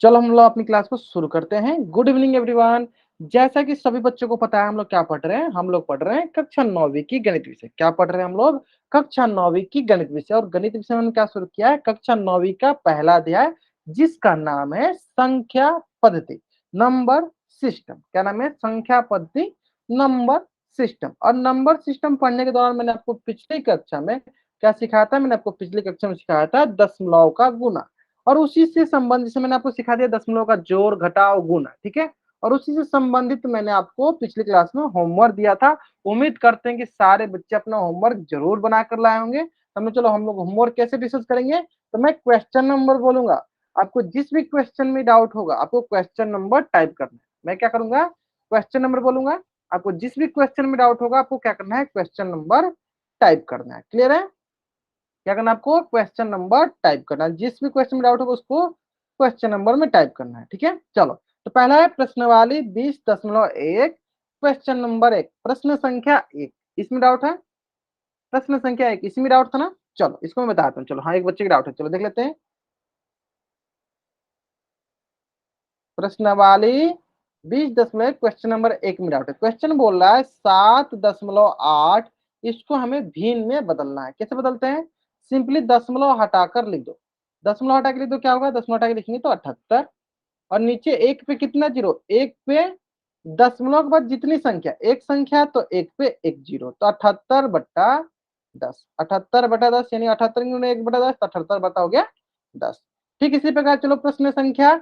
चलो हम लोग अपनी क्लास को शुरू करते हैं। Good evening everyone. जैसा कि सभी बच्चों को पता है, हम लोग क्या पढ़ रहे हैं? हम लोग पढ़ रहे हैं कक्षा 9वीं की गणित विषय। क्या पढ़ रहे हैं हम लोग? कक्षा 9वीं की गणित विषय। और गणित विषय में हमने क्या शुरू किया है? कक्षा 9वीं का पहला अध्याय, जिसका नाम है संख्या पद्धति, नंबर सिस्टम। क्या नाम है? संख्या पद्धति, नंबर सिस्टम। और नंबर सिस्टम पढ़ने के दौरान मैंने आपको पिछली कक्षा में क्या सिखाया था? मैंने आपको पिछली कक्षा में सिखाया था दशमलव का गुना। और उसी से संबंधित, जैसे मैंने आपको सिखा दिया दशमलव का जोड़ घटाव गुणा, ठीक है। और उसी से संबंधित मैंने आपको पिछली क्लास में होमवर्क दिया था। उम्मीद करते हैं कि सारे बच्चे अपना होमवर्क जरूर बना कर लाए होंगे। तो चलो हम लोग होमवर्क कैसे डिस्कस करेंगे? तो मैं क्वेश्चन नंबर बोलूंगा, आपको जिस भी क्वेश्चन में डाउट होगा आपको क्वेश्चन नंबर टाइप करना है। मैं क्या करूंगा? क्वेश्चन नंबर बोलूंगा, आपको जिस भी क्वेश्चन में डाउट होगा आपको क्या करना है? क्वेश्चन नंबर टाइप करना है। क्लियर है? क्या करना है आपको? क्वेश्चन नंबर टाइप करना है। जिस भी क्वेश्चन में डाउट होगा उसको क्वेश्चन नंबर में टाइप करना है, ठीक है। चलो, तो पहला है प्रश्नावली 20.1, क्वेश्चन नंबर 1, प्रश्न संख्या 1। इसमें डाउट है? प्रश्न संख्या 1 इसमें डाउट था ना? चलो इसको मैं बताता हूँ। चलो, हाँ, एक बच्चे की डाउट है, चलो देख लेते हैं। प्रश्नावली 20.1 क्वेश्चन नंबर 1 में डाउट है। क्वेश्चन बोल रहा है 7.8, इसको हमें भिन्न में बदलना है। कैसे बदलते हैं? सिंपली दशमलव हटाकर लिख दो। दशमलव हटा के लिख दो, क्या होगा? दशमलव हटा के लिखेंगे तो 78। और नीचे एक पे कितना जीरो? एक पे दशमलव के बाद जितनी संख्या, एक संख्या तो एक पे एक जीरो, तो 78/10। 78/10 यानी 78 × 1/10, 78 हो गया 10। ठीक इसी प्रकार चलो प्रश्न संख्या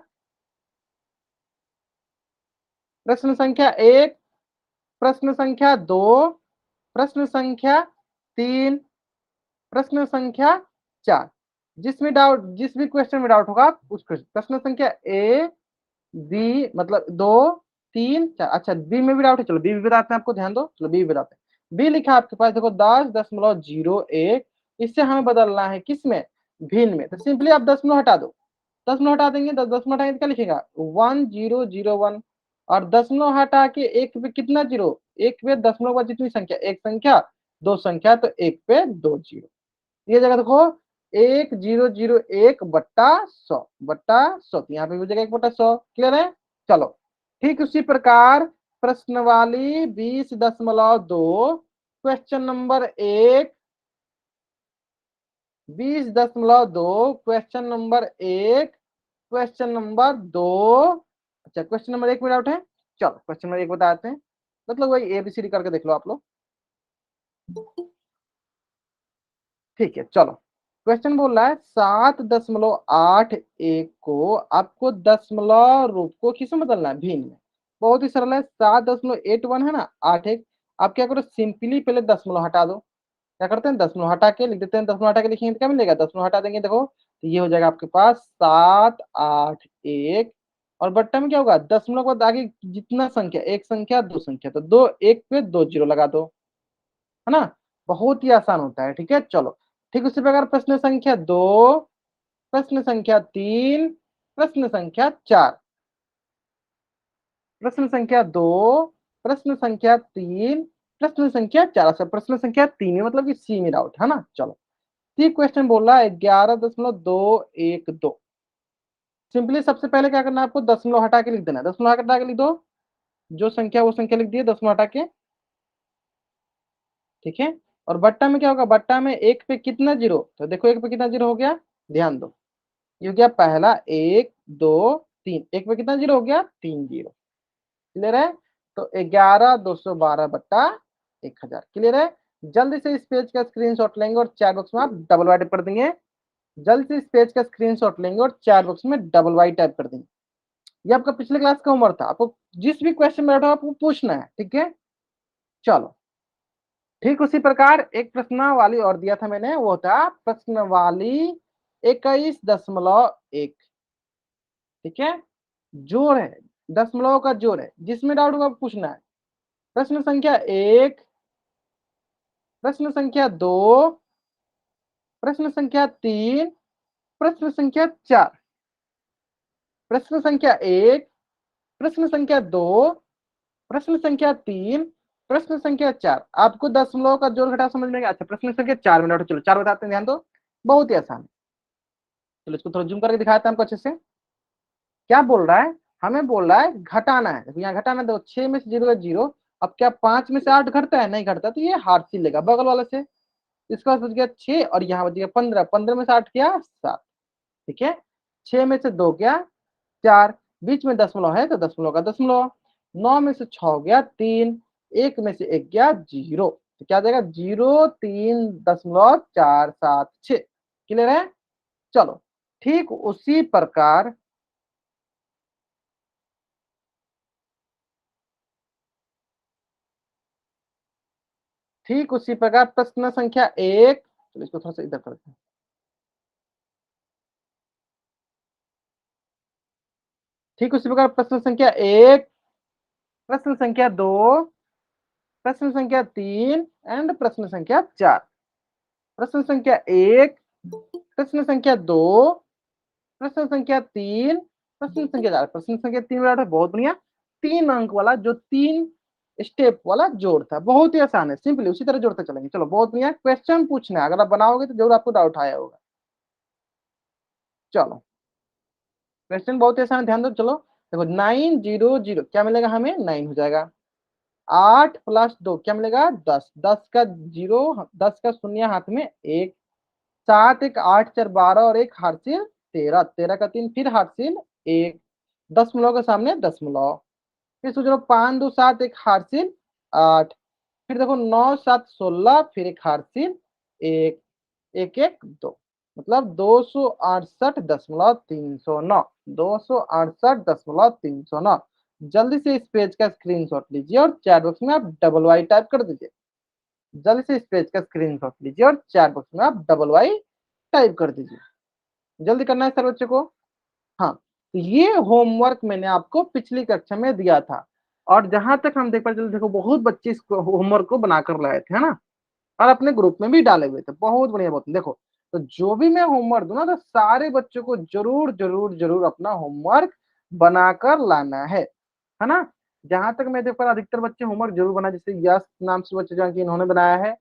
1, प्रश्न संख्या 2, प्रश्न संख्या 3, प्रश्न संख्या 4। जिसमें डाउट, जिस भी क्वेश्चन में डाउट होगा आप उस प्रश्न संख्या ए बी, मतलब 2 3 4। अच्छा, बी में भी डाउट है, चलो बी भी बताते हैं आपको, ध्यान दो। चलो बी भी बताते हैं। बी लिखा आपके पास, देखो 10.01, इससे हमें बदलना है किसमें? भिन्न में। तो सिंपली आप दशमलव हटा दो। दशमलव हटा देंगे, दशमलव हटाएंगे तो क्या लिखेगा? 1001। और दशमलव हटा के एक पे कितना जीरो? एक पे दशमलव के बाद जितनी संख्या, एक संख्या दो संख्या, तो एक पे दो जीरो। ये जगह देखो 1001/100 तो यहाँ पे भी हो जाएगा 1/100। क्लियर है? चलो, ठीक उसी प्रकार प्रश्नवाली 20.2, question number 1, 20.2, question number 1, question number 2। अच्छा, क्वेश्चन नंबर 1 में डाउट है? चलो क्वेश्चन नंबर 1 बताते हैं। मतलब वही एबीसीडी करके देख लो आप लोग। ठीक है, चलो। क्वेश्चन बोल रहा है 7.81 को आपको दशमलव रूप को किसमें बदलना है? भिन्न में। बहुत ही सरल है। 7.81 है ना, 8 1। आप क्या करो? सिंपली पहले दशमलव हटा दो। क्या करते हैं? दशमलव हटा के लिख देते हैं। दशमलव हटा के लिखेंगे तो क्या मिलेगा? दशमलव हटा देंगे, देखो तो ये हो जाएगा आपके पास 781। और बट्टा में क्या होगा? दशमलव के बाद आगे जितना संख्या, एक संख्या दो संख्या, तो दो, एक पे दो जीरो लगा दो, है ना। बहुत ही आसान होता है, ठीक है। चलो, ठीक उसी प्रकार प्रश्न संख्या 2, प्रश्न संख्या 3, प्रश्न संख्या 4। प्रश्न संख्या 2, प्रश्न संख्या 3, प्रश्न संख्या 4। अच्छा, प्रश्न संख्या 3 में मतलब कि सी में डाउट है ना। चलो, सी क्वेश्चन बोल रहा है 11.212। सिंपली सबसे पहले क्या करना है आपको? दशमलव हटा के लिख देना है। दशमलव हटा के लिख दो, जो संख्या वो संख्या लिख दिए दशमलव हटा के, ठीक है। और बट्टा में क्या होगा? बट्टा में एक पे कितना जीरो? तो देखो एक पे कितना जीरो हो गया, ध्यान दो। ये हो गया पहला, 1 2 3, एक पे कितना जीरो हो गया? 3 जीरो। क्लियर है? तो 11,212/1000। क्लियर है? जल्दी से इस पेज का स्क्रीनशॉट लेंगे और चैट बॉक्स में आप डबल वाई टाइप कर देंगे। जल्दी से इस पेज का स्क्रीनशॉट लेंगे और चैट बॉक्स में डबल वाई टाइप कर देंगे। ये आपका पिछले क्लास का होमवर्क था। आपको जिस भी क्वेश्चन में बैठा आपको पूछना है, ठीक है। चलो, ठीक उसी प्रकार एक प्रश्न वाली और दिया था मैंने, वो था प्रश्न वाली 21.1, ठीक है। जोड़ है, दशमलव का जोड़ है। जिसमें डाउट होगा पूछना है। प्रश्न संख्या 1, प्रश्न संख्या 2, प्रश्न संख्या 3, प्रश्न संख्या 4। प्रश्न संख्या 1, प्रश्न संख्या 2, प्रश्न संख्या 3, प्रश्न संख्या 4। आपको दशमलव का जोड़ घटा समझ में आएगा। अच्छा, प्रश्न संख्या 4 में डाउट, चलो 4 बताते हैं, ध्यान दो। बहुत ही आसान है। चलो इसको थोड़ा जूम करके दिखाते हैं हमको अच्छे से। क्या बोल रहा है, हमें बोल रहा है घटाना है। देखो यहाँ घटाना, देखो 6 में से 0 है 0। अब क्या 5 में से 8 घटता है, नहीं घटता, तो ये हार्सिल लेगा बगल वाले से। इसका पास बच गया 6 और यहाँ बच गया 15, 15 में से 8 क्या 7। ठीक है, 6 में से 2 क्या 4, बीच में दशमलव है तो दशमलव का दशमलव। 9 में से 6 गया 3, 1 में से 1 गया 0, तो क्या जाएगा 0,3.476। क्लियर है। चलो, ठीक उसी प्रकार, प्रश्न संख्या 1, चलो इसको थोड़ा सा इधर करते हैं। ठीक उसी प्रकार प्रश्न संख्या 1, प्रश्न संख्या 2, प्रश्न संख्या 3 एंड प्रश्न संख्या 4। प्रश्न संख्या 1, प्रश्न संख्या 2, प्रश्न संख्या 3, प्रश्न संख्या 4। प्रश्न संख्या 3 वाला बहुत बढ़िया, 3 अंक वाला जो 3 स्टेप वाला जोड़ था, बहुत ही आसान है, सिंपली उसी तरह जोड़ते चलेंगे। चलो बहुत बढ़िया, क्वेश्चन पूछना है, अगर आप बनाओगे तो जरूर आपको डाउट आया होगा। चलो क्वेश्चन बहुत ही आसान है, ध्यान दो। चलो देखो 900 क्या मिलेगा हमें, 9 हो जाएगा। 8 प्लस 2 क्या मिलेगा 10, 10 का जीरो, 10 का शून्य हाथ में 1। 7 1 8 4 12 और एक हार्सिल 13, 13 का 3 फिर हार्सिल 1, दशमलव के सामने दशमलव। फिर सोच लो 5 2 7 एक हार्सिल 8, फिर देखो 9 7 16 फिर एक हार्सिल 1, 1 1 2, मतलब 268.309, 268.309। जल्दी से इस पेज का स्क्रीनशॉट लीजिए और चैट बॉक्स में आप डबल वाई टाइप कर दीजिए। जल्दी से इस पेज का स्क्रीनशॉट लीजिए और चैट बॉक्स में आप डबल वाई टाइप कर दीजिए। जल्दी करना है सर बच्चों को। हाँ, तो ये होमवर्क मैंने आपको पिछली कक्षा में दिया था, और जहां तक हम देख पा रहे, देखो बहुत बच्चे इस होमवर्क को बनाकर लाए थे, है ना, और अपने ग्रुप में भी डाले हुए थे। बहुत बढ़िया, बहुत देखो, तो जो भी मैं होमवर्क दूंगा तो सारे बच्चों को जरूर जरूर जरूर अपना होमवर्क बनाकर लाना है ना। जहां तक मैं देख पा रहा, अधिकतर बच्चे होमवर्क जरूर बनाए, जैसे यश नाम से बच्चे जो कि इन्होंने बनाया है,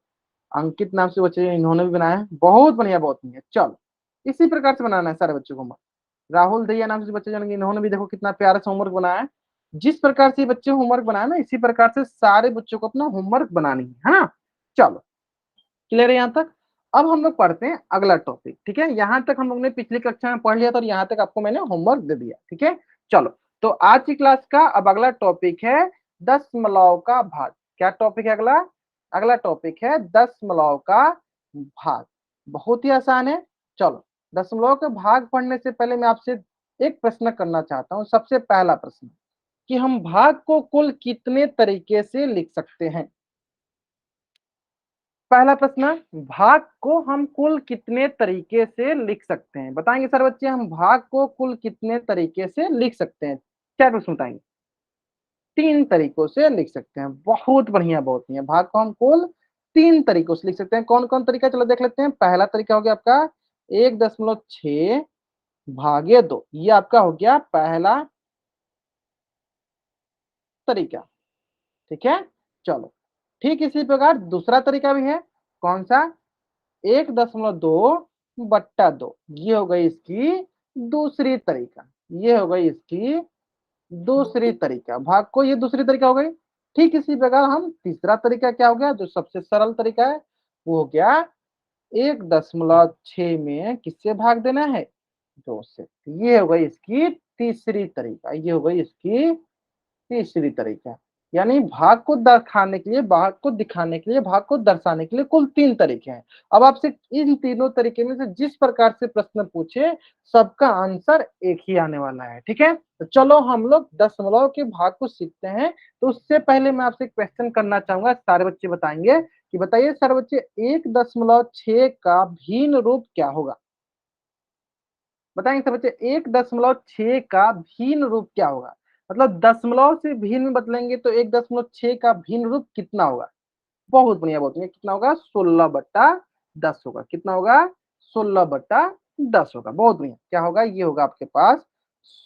अंकित नाम से बच्चे इन्होंने भी बनाया है। बहुत बढ़िया, बहुत बढ़िया। चलो इसी प्रकार से बनाना है सारे बच्चों को। राहुल दहिया नाम से बच्चे जानेंगे, इन्होंने भी देखो कितना प्यारा सा होमवर्क बनाया है। जिस प्रकार से ये बच्चे होमवर्क बनाए ना, इसी प्रकार से सारे बच्चों को अपना होमवर्क बनानी है ना। चलो क्लियर है यहाँ तक। अब हम लोग पढ़ते हैं अगला टॉपिक। ठीक है, यहाँ तक हम लोग ने पिछली कक्षा में पढ़ लिया था और यहाँ तक आपको मैंने होमवर्क दे दिया। ठीक है, चलो तो आज की क्लास का अब अगला टॉपिक है दशमलव का भाग। क्या टॉपिक है अगला, अगला टॉपिक है दशमलव का भाग। बहुत ही आसान है। चलो, दशमलव के भाग पढ़ने से पहले मैं आपसे एक प्रश्न करना चाहता हूँ। सबसे पहला प्रश्न, कि हम भाग को कुल कितने तरीके से लिख सकते हैं। पहला प्रश्न, भाग को हम कुल कितने तरीके से लिख सकते हैं, बताएंगे सर बच्चे, हम भाग को कुल कितने तरीके से लिख सकते हैं। क्या प्रश्न बताएंगे। 3 तरीकों से लिख सकते हैं। बहुत बढ़िया, बहुत बढ़िया। भाग को हम कुल 3 तरीकों से लिख सकते हैं। कौन कौन तरीका, चलो देख लेते हैं। पहला तरीका हो गया आपका 1.6 भागे 2, ये आपका हो गया पहला तरीका। ठीक है, चलो ठीक इसी प्रकार दूसरा तरीका भी है। कौन सा, 1.2/2, ये हो गई इसकी दूसरी तरीका। ये हो गई इसकी दूसरी तरीका, भाग को ये दूसरी तरीका हो गई। ठीक इसी प्रकार हम तीसरा तरीका क्या हो गया, जो सबसे सरल तरीका है, वो हो गया 1.6 में किससे भाग देना है, 2 से। ये हो गई इसकी तीसरी तरीका, ये हो गई इसकी तीसरी तरीका। यानी भाग को दिखाने के लिए, भाग को दिखाने के लिए, भाग को दर्शाने के लिए कुल 3 तरीके हैं। अब आपसे इन तीनों तरीके में से जिस प्रकार से प्रश्न पूछे, सबका आंसर एक ही आने वाला है। ठीक है, तो चलो हम लोग दशमलव के भाग को सीखते हैं। तो उससे पहले मैं आपसे क्वेश्चन करना चाहूंगा, सारे बच्चे बताएंगे कि बताइए सर बच्चे 1.6 का भिन्न रूप क्या होगा। बताएंगे सब बच्चे 1.6 का भिन्न रूप क्या होगा। मतलब दशमलव से भिन्न बदलेंगे तो 1.6 का भिन्न रूप कितना होगा। बहुत बढ़िया, बहुत बढ़िया। कितना होगा, 16/10 होगा। कितना होगा, 16/10 होगा। बहुत बढ़िया। क्या होगा, ये होगा आपके पास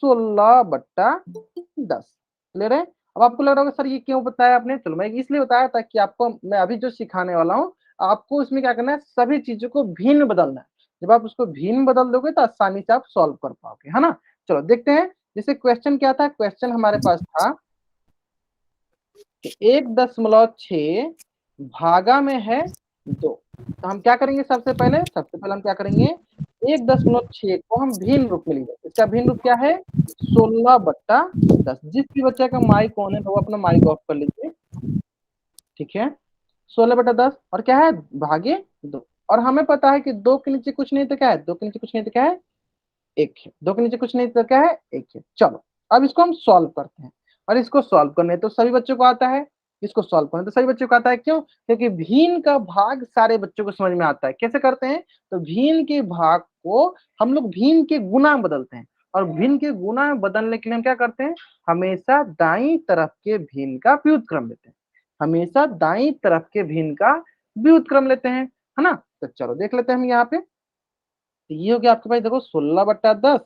16/10। क्लियर है। अब आपको लग रहा होगा सर ये क्यों बताया आपने, चलो मैं इसलिए बताया ताकि आपको मैं अभी जो सिखाने वाला हूँ, आपको इसमें क्या करना है, सभी चीजों को भिन्न बदलना है। जब आप उसको भिन्न बदल दोगे तो आसानी से आप सॉल्व कर पाओगे, है ना। चलो देखते हैं जैसे क्वेश्चन क्या था, क्वेश्चन हमारे पास था कि 1.6 भागा में है 2। तो हम क्या करेंगे, सबसे पहले हम क्या करेंगे, 1.6 को हम भिन्न रूप में लेंगे। इसका भिन्न रूप क्या है, 16/10। जिस भी बच्चे का माइक ऑन है तो वो अपना माइक ऑफ कर लीजिए, ठीक है। 16/10 और क्या है, भागे 2। और हमें पता है कि 2 के नीचे कुछ नहीं तो क्या है, 2 के नीचे कुछ नहीं तो क्या है, 1 है। 2 के नीचे कुछ नहीं तो क्या है, 1 है। चलो अब इसको हम सॉल्व करते हैं। और इसको सॉल्व करने तो सभी बच्चों को आता है, इसको सॉल्व करने तो सभी बच्चों को आता है। क्यों, क्योंकि भीन का भाग सारे बच्चों को समझ में आता है। कैसे करते हैं, तो भीन के भाग को हम लोग भीन के गुना में बदलते हैं। और भीन के गुना में बदलने के लिए हम क्या करते हैं, हमेशा दाईं तरफ के भीन का व्युत्क्रम लेते हैं। हमेशा दाईं तरफ के भीन का व्युत्क्रम लेते हैं, है ना। तो चलो देख लेते हैं हम यहाँ पे। तो ये हो गया आपके पास, देखो 16/10,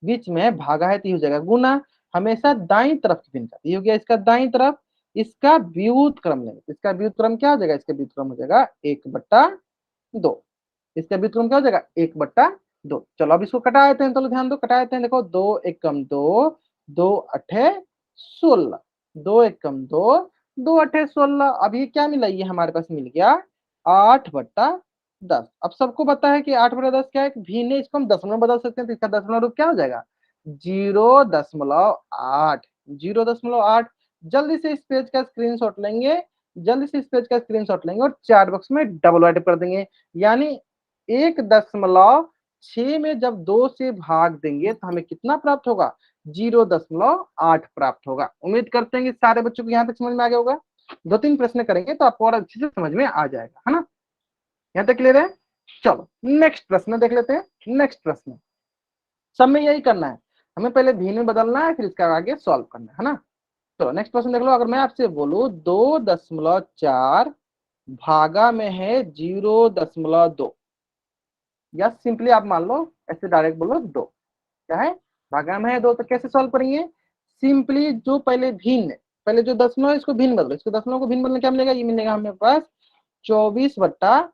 बीच में भागा है तो ये हो जाएगा गुना, हमेशा दाईं तरफ की भिन्न का, ये हो गया इसका दाईं तरफ। इसका व्युत्क्रम लेंगे, इसका व्युत्क्रम क्या हो जाएगा, इसका व्युत्क्रम हो जाएगा 1/2। इसका व्युत्क्रम क्या हो जाएगा, 1/2। चलो अब इसको कटा देते हैं, चलो ध्यान दो, कटा देते हैं। देखो 2 एकम 2, 2 अठे 16, 2 एकम 2, 2 अठे 16। अब ये क्या मिला, ये हमारे पास मिल गया 8/10। अब सबको पता है कि 8/10 क्या है, भिन्न है, इसको हम दशमलव में बदल सकते हैं। तो इसका दशमलव रूप क्या हो जाएगा, 0.8, 0.8। जल्दी से इस पेज का स्क्रीनशॉट लेंगे, जल्दी से इस पेज का स्क्रीनशॉट लेंगे और चैट बॉक्स में डबल राइट कर देंगे। यानी 1.6 में जब 2 से भाग देंगे तो हमें कितना प्राप्त होगा, 0.8 प्राप्त होगा। उम्मीद करते हैं कि सारे बच्चों को यहाँ तक समझ में आ गया होगा। 2-3 प्रश्न करेंगे तो आपको और अच्छे से समझ में आ जाएगा, है ना। यहाँ तक क्लियर है। चलो नेक्स्ट प्रश्न देख लेते हैं। नेक्स्ट प्रश्न, सब में यही करना है, हमें पहले भिन्न में बदलना है, फिर इसका आगे सॉल्व करना है ना। चलो नेक्स्ट प्रश्न देख लो। अगर मैं आपसे बोलूं 2.4 भागा में है 0.2, या सिंपली आप मान लो, ऐसे डायरेक्ट बोलो 2 क्या है, भागा में है 2, तो कैसे सॉल्व करेंगे, सिंपली जो पहले भिन्न, पहले जो दशमलव है इसको भिन्न बदलो, इसको दशमलव को भिन्न बदलने क्या मिलेगा, ये मिलेगा हमें पास 24/10।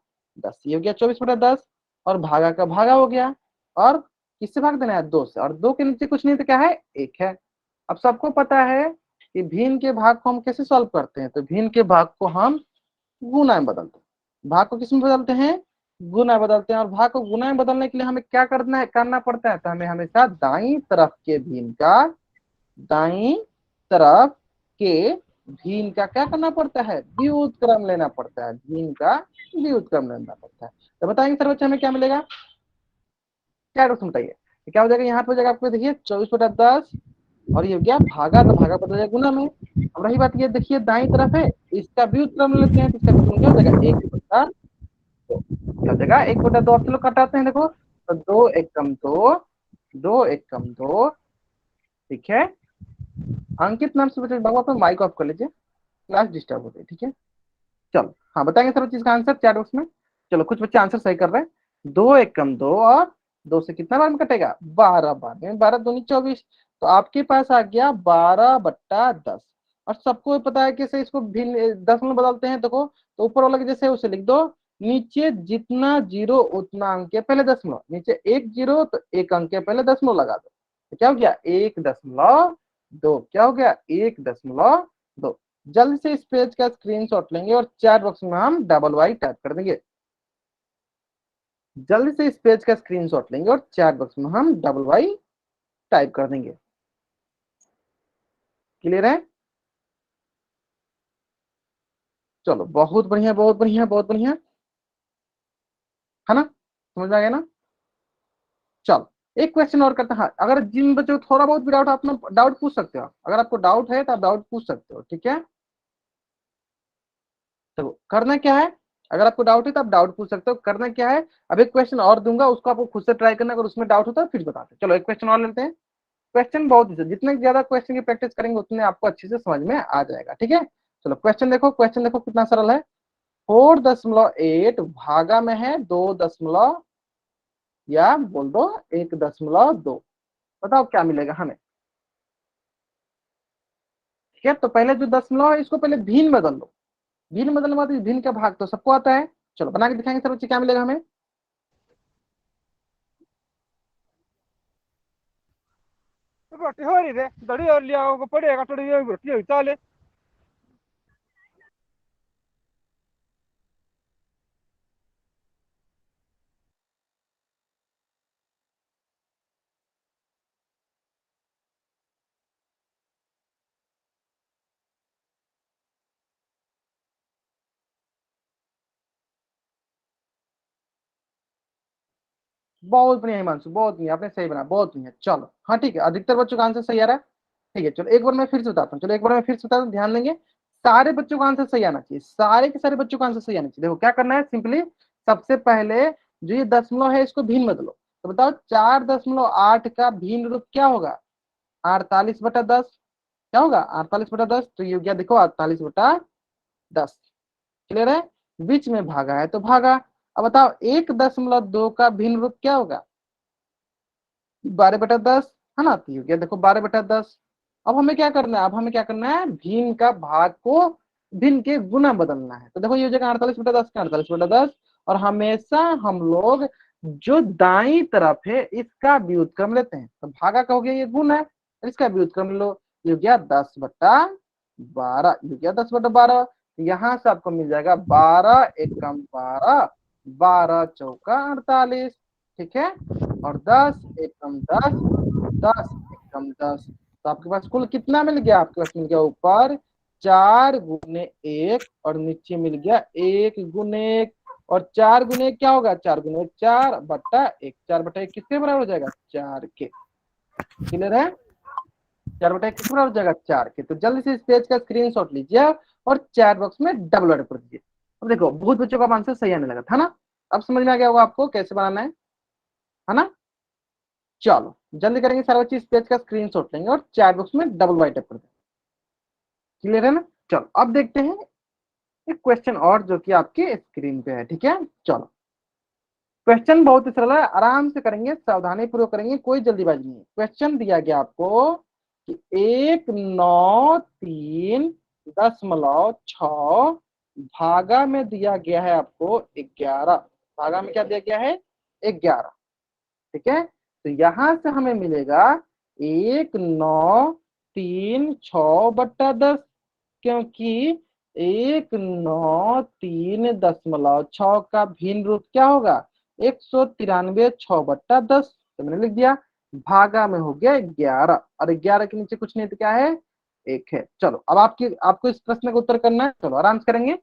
ये हो गया 24/10, और भागा का भागा हो गया, और किससे भाग देना है, 2 से, और 2 के नीचे कुछ नहीं तो क्या है, 1 है। अब सबको पता है कि भिन्न के भाग को हम कैसे सॉल्व करते हैं, तो भिन्न के भाग को हम गुना में बदलते हैं। भाग को किस में बदलते हैं, गुना बदलते हैं। और भाग को गुना में बदलने के लिए हमें क्या करना पड़ता है, तो हमें हमेशा दाईं तरफ के भिन्न का, दाईं तरफ के भिन्न का क्या करना पड़ता है, व्युत्क्रम लेना पड़ता है। भिन्न का व्युत्क्रम लेना पड़ता है। तो बताएंगे सर बच्चे हमें क्या मिलेगा, क्या दोस्तों बताइए, तो क्या हो जाएगा, यहाँ पे हो जाएगा आपको देखिए 24/10, और ये हो गया भागा, तो भागा बदल जाएगा गुना में। अब रही बात ये देखिए दाईं तरफ है, इसका व्युत्क्रम लेते हैं, तो इसका व्युत्क्रम क्या हो जाएगा, 1/2। क्या हो जाएगा, 1/2। आप चलो कटाते हैं, देखो तो 2 एकम 2, 2 एकम 2, ठीक है। अंकित नाम से बच्चे बाबू आप माइक ऑफ कर लीजिए, क्लास डिस्टर्ब हो रही है, ठीक है। चलो हाँ बताएंगे सर चीज का आंसर चैट बॉक्स में। चलो कुछ बच्चे आंसर सही कर रहे हैं। 2 एकम 2, और 2 से कितना बार में कटेगा, 12 बार में, 12 दूनी 24। तो आपके पास आ गया 12/10। और सबको पता है कैसे इसको भिन्न दशमलव में बदलते हैं, देखो तो ऊपर वाला के जैसे उसे लिख दो, नीचे जितना जीरो उतना अंक के पहले दशमलव, नीचे एक जीरो तो एक अंक के पहले दशमलव लगा दो, तो क्या हो गया 1.2, क्या हो गया 1.2। जल्द से इस पेज का स्क्रीनशॉट लेंगे और चैट बॉक्स में हम डबल वाई टाइप कर देंगे। जल्दी से इस पेज का स्क्रीनशॉट लेंगे और चैट बॉक्स में हम डबल वाई टाइप कर देंगे। क्लियर है, चलो बहुत बढ़िया, बहुत बढ़िया, बहुत बढ़िया, है ना, समझ में आ गया ना। चलो एक क्वेश्चन और करते हैं। हाँ, अगर जिन बच्चों को थोड़ा बहुत भी डाउट, आप डाउट पूछ सकते हो, अगर आपको डाउट है तो आप डाउट पूछ सकते हो, ठीक है। तो करना क्या है, अगर आपको डाउट है तो आप डाउट पूछ सकते हो। करना क्या है, अब एक क्वेश्चन और दूंगा, उसको आपको खुद से ट्राई करना, अगर उसमें डाउट होता है फिर बताते हैं। चलो एक क्वेश्चन और लेते हैं। क्वेश्चन बहुत ही, जितने ज्यादा क्वेश्चन की प्रैक्टिस करेंगे उतने आपको अच्छे से समझ में आ जाएगा, ठीक है। चलो क्वेश्चन देखो, क्वेश्चन देखो कितना सरल है। 4.8 भागा में है 2 या बोल दो 1.2, बताओ क्या मिलेगा हमें। ठीक है, तो पहले जो दशमलव है इसको पहले भिन्न बदल लो, भिन्न बदलने के बाद इस भिन्न का भाग तो सबको आता है। चलो बना के दिखाएंगे सर बच्चे क्या मिलेगा हमें। रोटी हो रही रे दड़ी और लिया को पड़ेगा थोड़ी ये रोटी हो चाले बहुत बढ़िया हिमांशु, बहुत बढ़िया, आपने सही बना, बहुत बढ़िया। चलो हाँ ठीक है, अधिकतर बच्चों का आंसर सही आ रहा है। ठीक है चलो एक बार मैं फिर से बताता हूँ, चलो एक बार मैं फिर से बताता हूँ, ध्यान देंगे। सारे बच्चों का आंसर सही आना चाहिए, सारे के सारे बच्चों का आंसर सही आना चाहिए। देखो क्या करना है, सिंपली सबसे पहले जो ये दशमलव है इसको भिन्न बदलो। तो बताओ 4.8 का भिन्न रूप क्या होगा? 48/10। क्या होगा? 48/10। तो ये हो गया देखो 48/10। क्लियर है? बीच में भागा है तो भागा। अब बताओ 1.2 का भिन्न रूप क्या होगा? 12/10। है ना? तो ये हो गया देखो 12/10। अब हमें क्या करना है, अब हमें क्या करना है, भिन्न का भाग को भिन्न के गुना बदलना है। तो देखो ये हो जाएगा 48/10 का 48/10। और हमेशा हम लोग जो दाई तरफ है इसका व्युत्क्रम लेते हैं। तो भागा का हो गया ये गुण है, और इसका व्युत्क्रम लो। ये हो गया 10/12। ये हो गया 10/12। यहाँ से आपको मिल जाएगा 12 एकम 12, 12 चौका 48। ठीक है? और 10 एकम 10, 10 एकम 10। तो आपके पास कुल कितना मिल गया? आपके पास मिल गया ऊपर 4 गुने 1, और नीचे मिल गया 1 गुने 1। और 4 गुने 1 क्या होगा? 4 गुने 1 4/1। 4/1 किसके बराबर हो जाएगा? 4 के। क्लियर है? 4/1 किसके बराबर हो जाएगा? 4 के। तो जल्दी से इस पेज का स्क्रीनशॉट लीजिए और चैट बॉक्स में डबल वर्ड कर दीजिए। अब देखो बहुत बच्चों का आंसर सही आने लगा था ना? अब समझ में आ गया होगा आपको कैसे बनाना है ना? चलो जल्दी करेंगे सारा बच्चे, इस पेज का स्क्रीनशॉट लेंगे और चैट बॉक्स में डबल वाइट कर देंगे। क्लियर है ना? चलो अब देखते हैं एक क्वेश्चन और जो कि आपके स्क्रीन पे है। ठीक है चलो, क्वेश्चन बहुत ही सरल है, आराम से करेंगे, सावधानी पूर्वक करेंगे, कोई जल्दीबाजी नहीं है। क्वेश्चन दिया गया आपको कि 193.6 भागा में दिया गया है आपको 11। भागा में क्या दिया गया है? 11। ठीक है? तो यहां से हमें मिलेगा 1936/10, क्योंकि 193.6 का भिन्न रूप क्या होगा? 193/6/10। तो मैंने लिख दिया, भागा में हो गया 11, और 11 के नीचे कुछ नहीं तो क्या है? एक है। चलो अब आपकी आपको इस प्रश्न का उत्तर करना है, चलो आराम से करेंगे।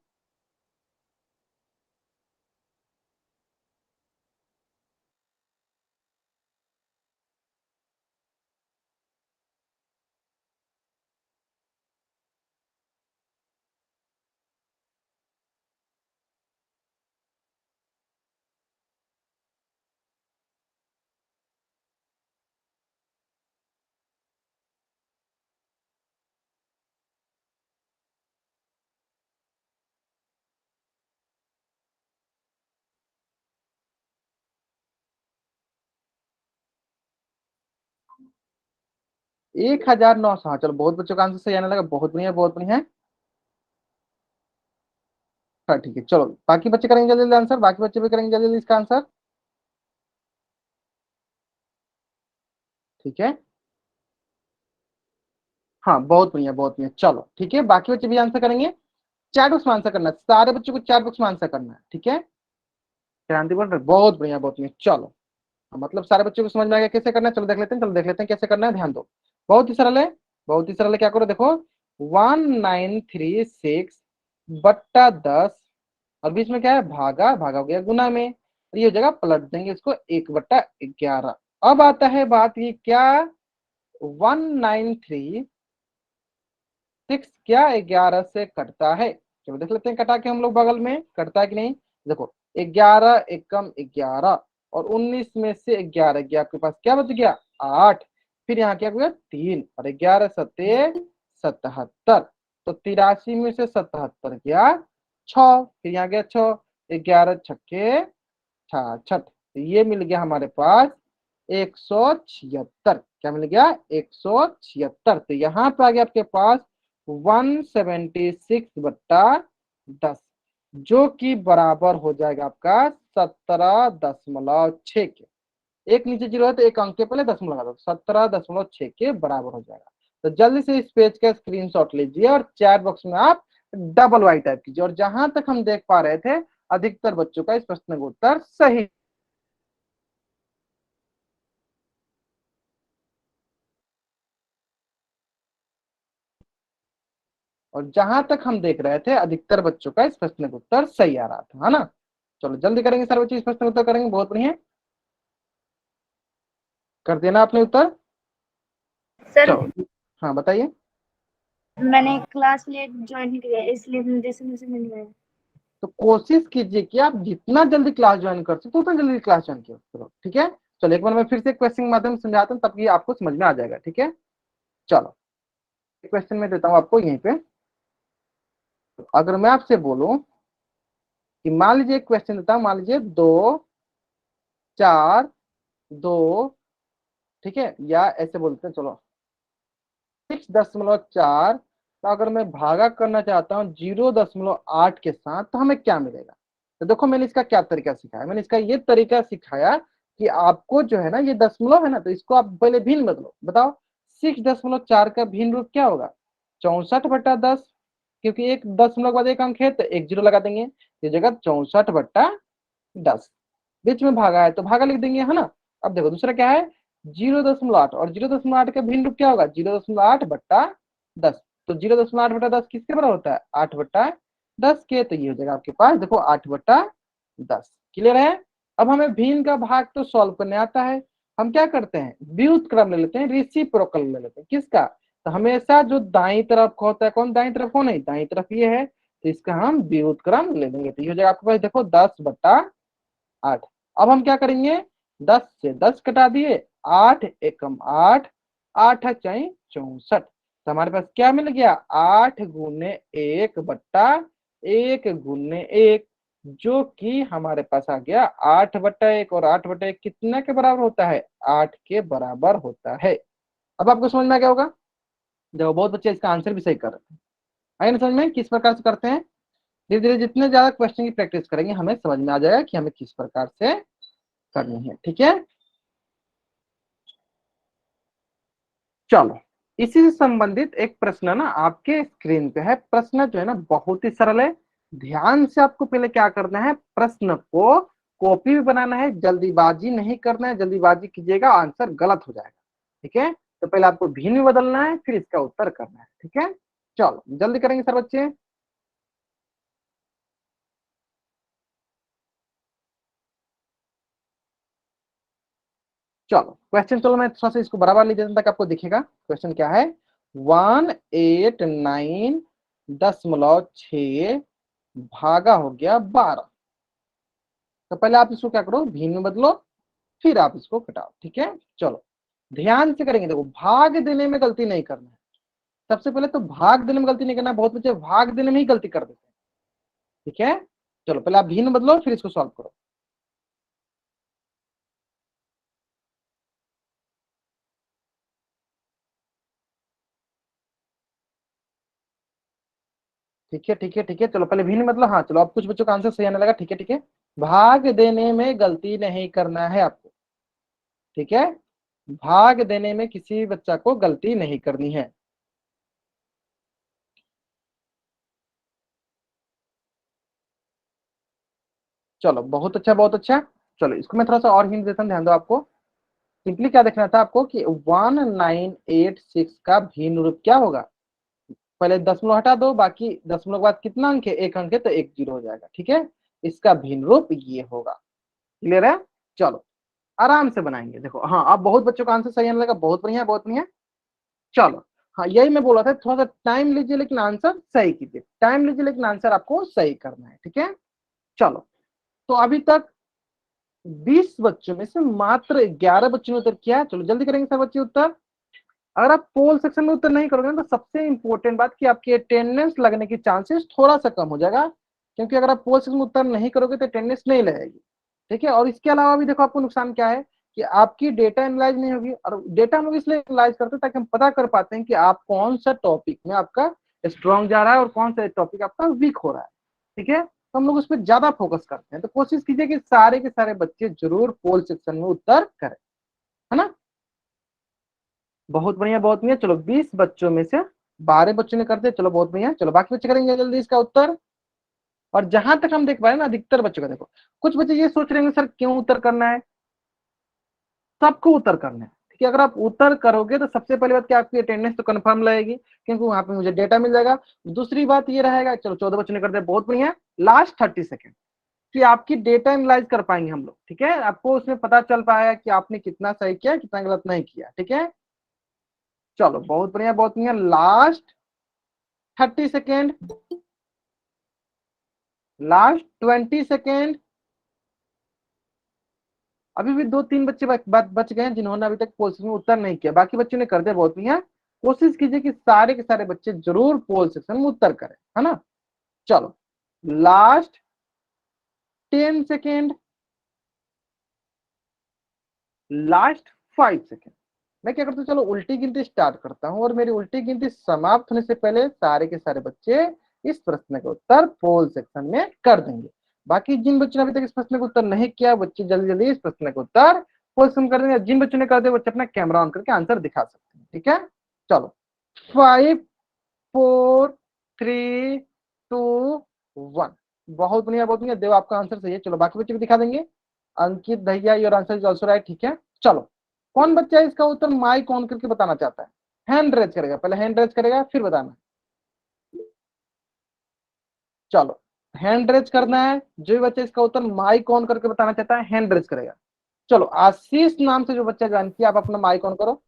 1900। हाँ चलो, बहुत बच्चों का आंसर सही आने लगा, बहुत बढ़िया बहुत बढ़िया है। हाँ ठीक है चलो, बाकी बच्चे करेंगे जल्दी जल्दी आंसर, बाकी बच्चे भी करेंगे जल्दी जल्दी इसका आंसर। ठीक है, हाँ बहुत बढ़िया बहुत बढ़िया। चलो ठीक है, बाकी बच्चे भी आंसर करेंगे। चैट बॉक्स में आंसर करना है, सारे बच्चों को चैट बॉक्स में आंसर करना है। ठीक है? क्रांति बोल रहे, बहुत बढ़िया बहुत बढ़िया। चलो मतलब सारे बच्चों को समझ में आ गया कैसे करना है। चलो देख लेते हैं, चलो देख लेते हैं कैसे करना है, ध्यान दो। बहुत ही सरल है, बहुत ही सरल है। क्या करो देखो, 1936/10, और बीच में क्या है? भागा, भागा हो गया गुना में, और ये हो जाएगा, पलट देंगे इसको, 1/11। अब आता है बात ये क्या, 193 6 क्या 11 से कटता है? चलो देख लेते हैं कटा के हम लोग बगल में कटता है कि नहीं। देखो 11 एकम 11, और 19 में से 11 गया, आपके पास क्या बच गया? 8। फिर यहाँ क्या हो गया? 3, और 11 सत्ते 77। तो 83 में से 77 गया 6, फिर यहाँ गया 6, 11 छक्के 66। तो ये मिल गया हमारे पास 176। क्या मिल गया? 176। तो यहाँ पे आ गया आपके पास 176/10, जो कि बराबर हो जाएगा आपका 17.6 के। एक नीचे जीरो है तो एक अंक के पहले दशमलव लगा दो, 17.6 के बराबर हो जाएगा। तो जल्दी से इस पेज का स्क्रीनशॉट लीजिए और चैट बॉक्स में आप डबल वाई टाइप कीजिए। और जहां तक हम देख पा रहे थे अधिकतर बच्चों का इस प्रश्न का उत्तर सही। और जहां तक हम देख रहे थे अधिकतर बच्चों का इस प्रश्न का उत्तर सही आ रहा था, है ना। चलो जल्दी करेंगे सर बच्चे, इस प्रश्न का उत्तर करेंगे, बहुत बढ़िया। कर देना आपने उत्तर। सर चलो हाँ बताइए। मैंने क्लास लेट ज्वाइन किया है, इसलिए मुझे समझ में नहीं आया। तो कोशिश कीजिए कि आप जितना जल्दी क्लास ज्वाइन कर सकते उतना जल्दी क्लास ज्वाइन करो, ठीक है। चलो एक बार मैं फिर से क्वेश्चन के माध्यम से समझाता हूँ, तब आपको समझ में आ जाएगा, ठीक है। चलो क्वेश्चन में देता हूँ आपको यहीं पे। अगर मैं आपसे बोलूं कि मान लीजिए एक क्वेश्चन देता हूँ, मान लीजिए 2, 4, 2, ठीक है, या ऐसे बोलते हैं, चलो 6.4, तो अगर मैं भागा करना चाहता हूँ 0.8 के साथ तो हमें क्या मिलेगा। तो देखो मैंने इसका क्या तरीका सिखाया, मैंने इसका ये तरीका सिखाया कि आपको जो है ना ये दशमलव है ना, तो इसको आप पहले भिन्न बदलो। बताओ 6.4 का भिन्न रूप क्या होगा, 64/10, क्योंकि एक दशमलव के बाद एक अंक है तो एक जीरो लगा देंगे, ये जगह 64/10, बीच में भागा है तो भागा लिख देंगे, है ना। अब देखो दूसरा क्या है 0.8, और 0.8 का भिन्न रूप क्या होगा 0.8/10। तो 0.8/10 किसके बराबर होता है 8/10 के, तो ये हो जाएगा आपके पास देखो 8/10। क्लियर है। अब हमें भिन्न का भाग तो सॉल्व करने आता है, हम क्या करते हैं व्युत्क्रम ले लेते हैं, रेसिप्रोकल ले लेते हैं। किसका, तो हमेशा जो दाई तरफ का होता है, कौन दाई तरफ, कौन है दाई तरफ ये है, तो इसका हम व्युत्क्रम ले लेंगे। तो ये हो जाएगा आपके पास देखो 10/8। अब हम क्या करेंगे 10 से 10 कटा दिए, 8 एकम 8, 8 है 64, तो हमारे पास क्या मिल गया 8 गुने 1/1 जो कि हमारे पास आ गया 8/1, और 8/1 कितने के बराबर होता है 8 के बराबर होता है। अब आपको समझ में आ गया होगा, देखो बहुत बच्चे इसका आंसर भी सही कर रहे हैं। आइए ना समझ में किस प्रकार से करते हैं। धीरे धीरे जितने ज्यादा क्वेश्चन की प्रैक्टिस करेंगे हमें समझ में आ जाएगा कि हमें किस प्रकार से करनी है, ठीक है। चलो इसी से संबंधित एक प्रश्न ना आपके स्क्रीन पे है। प्रश्न जो है ना बहुत ही सरल है, ध्यान से आपको पहले क्या करना है प्रश्न को कॉपी भी बनाना है, जल्दीबाजी नहीं करना है, जल्दीबाजी कीजिएगा आंसर गलत हो जाएगा, ठीक है। तो पहले आपको भिन्न बदलना है फिर इसका उत्तर करना है, ठीक है। चलो जल्दी करेंगे सर बच्चे। चलो क्वेश्चन, चलो मैं थोड़ा सा इसको बराबर ले देता हूं ताकि आपको दिखेगा क्वेश्चन क्या है। 189.6 भागा हो गया 12। तो पहले आप इसको क्या करो भिन्न में बदलो, फिर आप इसको घटाओ, ठीक है। चलो ध्यान से करेंगे, देखो भाग देने में गलती नहीं करना है। सबसे पहले तो भाग देने में गलती नहीं करना है, बहुत बच्चे भाग देने में ही गलती कर देते हैं, ठीक है। चलो पहले आप भिन्न बदलो फिर इसको सॉल्व करो। ठीक है ठीक है ठीक है, चलो पहले भिन्न मतलब, हाँ चलो अब कुछ बच्चों का आंसर सही आने लगा, ठीक है ठीक है। भाग देने में गलती नहीं करना है आपको, ठीक है। भाग देने में किसी बच्चा को गलती नहीं करनी है। चलो बहुत अच्छा बहुत अच्छा। चलो इसको मैं थोड़ा सा और हिंट देता हूं, ध्यान दो आपको। सिंपली क्या देखना था आपको कि 1986 का भिन्न रूप क्या होगा। पहले दशमलव हटा दो, बाकी दशमलव के बाद कितना अंक है एक अंक है तो एक जीरो हो जाएगा, ठीक है। इसका भिन्न रूप ये होगा। क्लियर है। चलो आराम से बनाएंगे, देखो हाँ अब बहुत बच्चों का आंसर सही आने लगा, बहुत बढ़िया बहुत बढ़िया। चलो हाँ यही मैं बोल रहा था, थोड़ा सा टाइम लीजिए लेकिन आंसर सही कीजिए, टाइम लीजिए लेकिन आंसर आपको सही करना है, ठीक है। चलो तो अभी तक 20 बच्चों में से मात्र 11 बच्चों ने उत्तर किया है। चलो जल्दी करेंगे सब बच्चे उत्तर। अगर आप पोल सेक्शन में उत्तर नहीं करोगे ना तो सबसे इंपॉर्टेंट बात कि आपकी अटेंडेंस लगने की चांसेस थोड़ा सा कम हो जाएगा, क्योंकि अगर आप पोल सेक्शन में उत्तर नहीं करोगे तो अटेंडेंस नहीं लगेगी, ठीक है। और इसके अलावा भी देखो आपको नुकसान क्या है कि आपकी डेटा एनालाइज नहीं होगी, और डेटा हम लोग इसलिए एनालाइज करते हैं ताकि हम पता कर पाते हैं कि आप कौन सा टॉपिक में आपका स्ट्रॉन्ग जा रहा है और कौन सा टॉपिक आपका वीक हो रहा है, ठीक है। तो हम लोग उस पर ज्यादा फोकस करते हैं। तो कोशिश कीजिए कि सारे के सारे बच्चे जरूर पोल सेक्शन में उत्तर करें, है ना। बहुत बढ़िया बहुत बढ़िया। चलो 20 बच्चों में से 12 बच्चों ने कर दिया, चलो बहुत बढ़िया। चलो बाकी बच्चे करेंगे जल्दी इसका उत्तर। और जहां तक हम देख पाए ना, अधिकतर बच्चों का देखो, कुछ बच्चे ये सोच रहे हैं सर क्यों उत्तर करना है, सबको उत्तर करना है। ठीक है, अगर आप उत्तर करोगे तो सबसे पहली बात कि आपकी अटेंडेंस तो कंफर्म रहेगी, क्योंकि वहां पे मुझे डेटा मिल जाएगा। दूसरी बात ये रहेगा, चलो 14 बच्चों ने कर दिया, बहुत बढ़िया। लास्ट 30 सेकेंड कि आपकी डेटा एनालाइज कर पाएंगे हम लोग। ठीक है, आपको उसमें पता चल पाएगा कि आपने कितना सही किया, कितना गलत नहीं किया। ठीक है, चलो बहुत बढ़िया बहुत बढ़िया। Last 30 second, last 20 second. अभी भी 2-3 बच्चे बच गए हैं जिन्होंने अभी तक पोल सेक्शन में उत्तर नहीं किया, बाकी बच्चों ने कर दिया, बहुत बढ़िया। कोशिश कीजिए कि सारे के सारे बच्चे जरूर पोल सेक्शन में उत्तर करें, है ना। चलो लास्ट 10 सेकेंड, लास्ट 5 सेकेंड। मैं क्या करता हूँ, चलो उल्टी गिनती स्टार्ट करता हूँ, और मेरी उल्टी गिनती समाप्त होने से पहले सारे के सारे बच्चे इस प्रश्न का उत्तर पोल सेक्शन में कर देंगे। बाकी जिन बच्चों ने अभी तक इस प्रश्न का उत्तर नहीं किया, बच्चे जल्दी जल्दी इस प्रश्न का उत्तर पोल सेक्शन कर देंगे। जिन बच्चों ने कर दिया, बच्चे अपना कैमरा ऑन करके आंसर दिखा सकते हैं। ठीक है, चलो 5 4 3 2 1। बहुत बढ़िया बहुत बढ़िया। देव आपका आंसर सही है। चलो बाकी बच्चे भी दिखा देंगे। अंकित भैया your answer is also right. ठीक है, चलो कौन बच्चा इसका उत्तर माइक ऑन करके बताना चाहता है, हैंड रेज करेगा, पहले हैंड रेज करेगा फिर बताना। चलो हैंड रेज करना है, जो भी बच्चा इसका उत्तर माइक ऑन करके बताना चाहता है हैंड रेज करेगा। चलो आशीष नाम से जो बच्चा ज्वाइन किया, आप अपना माइक ऑन करो।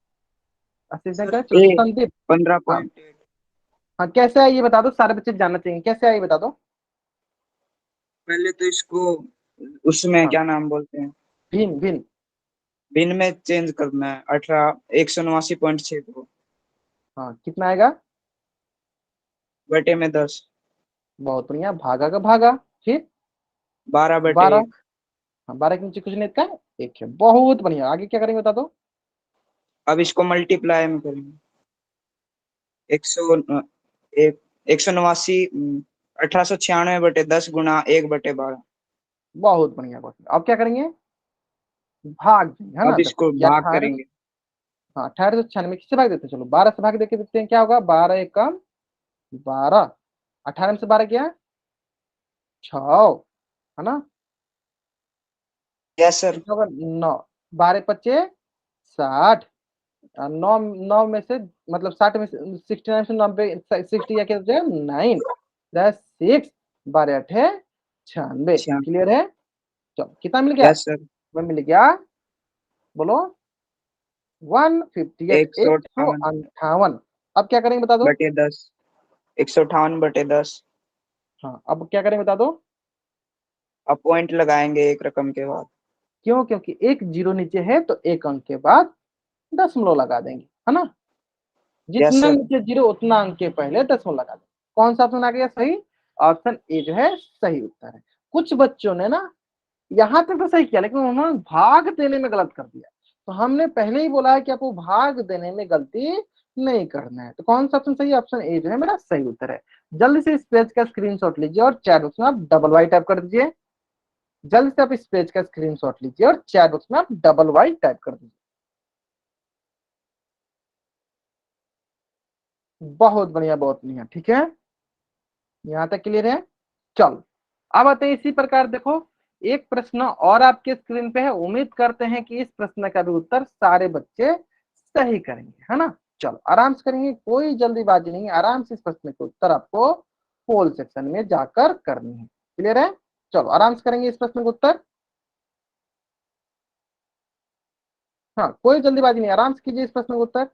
आशीष ने सर कहा, चलो ए संदीप। हाँ 15.8। हाँ, कैसे है ये बता दो, सारे बच्चे जानना चाहिए कैसे है ये बता दो। पहले तो इसको उसमें हाँ क्या नाम बोलते हैं, भिन्न भिन्न। भिन्न में चेंज करना है। 189.6 को हाँ कितना आएगा, बटे में 10, बहुत बढ़िया। भागा का भागा, फिर 12 बटे 12। 1। हाँ 12 के नीचे कुछ नहीं था, एक है। बहुत बढ़िया, आगे क्या करेंगे बता दो। अब इसको मल्टीप्लाई में करेंगे। 189 1896/10 गुणा 1/12। बहुत बढ़िया बहुत बढ़िया। अब क्या करेंगे, भाग देंगे, है ना। अब देखो इसको ये भाग 18, करेंगे। हाँ 1896 किससे भाग देते हैं, चलो 12 से भाग देके देखते हैं क्या होगा। 12 एक कम 12, 18 में से 12 क्या, 6, है ना। Yes sir. कितना होगा, 9। 12 × 5 = 60। 9 में से मतलब 60 में से 69 से 90, 60 या क्या 9 प्लस 6, 12 × 8 = 96। अच्छा। क्लियर है। चलो कितना मिल गया, यस सर। मैं मिल गया, बोलो 158, 158 158। अब क्या करेंगे बता दो। बटे 10। 158/10। हाँ अब क्या करेंगे बता दो। अब पॉइंट लगाएंगे एक रकम के बाद। क्यों, क्योंकि एक जीरो नीचे है तो एक अंक के बाद दशमलव लगा देंगे, है ना। यस जितना सर। नीचे जीरो उतना अंक के पहले दशमलव लगा देंगे। कौन सा ऑप्शन आ गया सही, ऑप्शन ए जो है सही उत्तर है। कुछ बच्चों ने ना यहां तक तो सही किया, लेकिन उन्होंने भाग देने में गलत कर दिया। तो हमने पहले ही बोला है कि आपको भाग देने में गलती नहीं करना है। तो कौन सा ऑप्शन सही है, ऑप्शन ए जो है मेरा सही उत्तर है। जल्दी से इस पेज का स्क्रीनशॉट लीजिए और चैट बॉक्स में आप डबल वाई टाइप कर दीजिए। जल्दी से आप इस पेज का स्क्रीनशॉट लीजिए और चैट बॉक्स में आप डबल वाई टाइप कर दीजिए। बहुत बढ़िया बहुत बढ़िया। ठीक है, यहां तक क्लियर है। चलो अब आते हैं इसी प्रकार देखो, एक प्रश्न और आपके स्क्रीन पे है। उम्मीद करते हैं कि इस प्रश्न का भी उत्तर सारे बच्चे सही करेंगे, है ना। चलो आराम से करेंगे, कोई जल्दीबाजी नहीं, आराम से इस प्रश्न के उत्तर आपको पोल सेक्शन में जाकर करनी है। क्लियर है, चलो आराम से करेंगे इस प्रश्न का उत्तर। हाँ कोई जल्दीबाजी नहीं, आराम से कीजिए इस प्रश्न का उत्तर।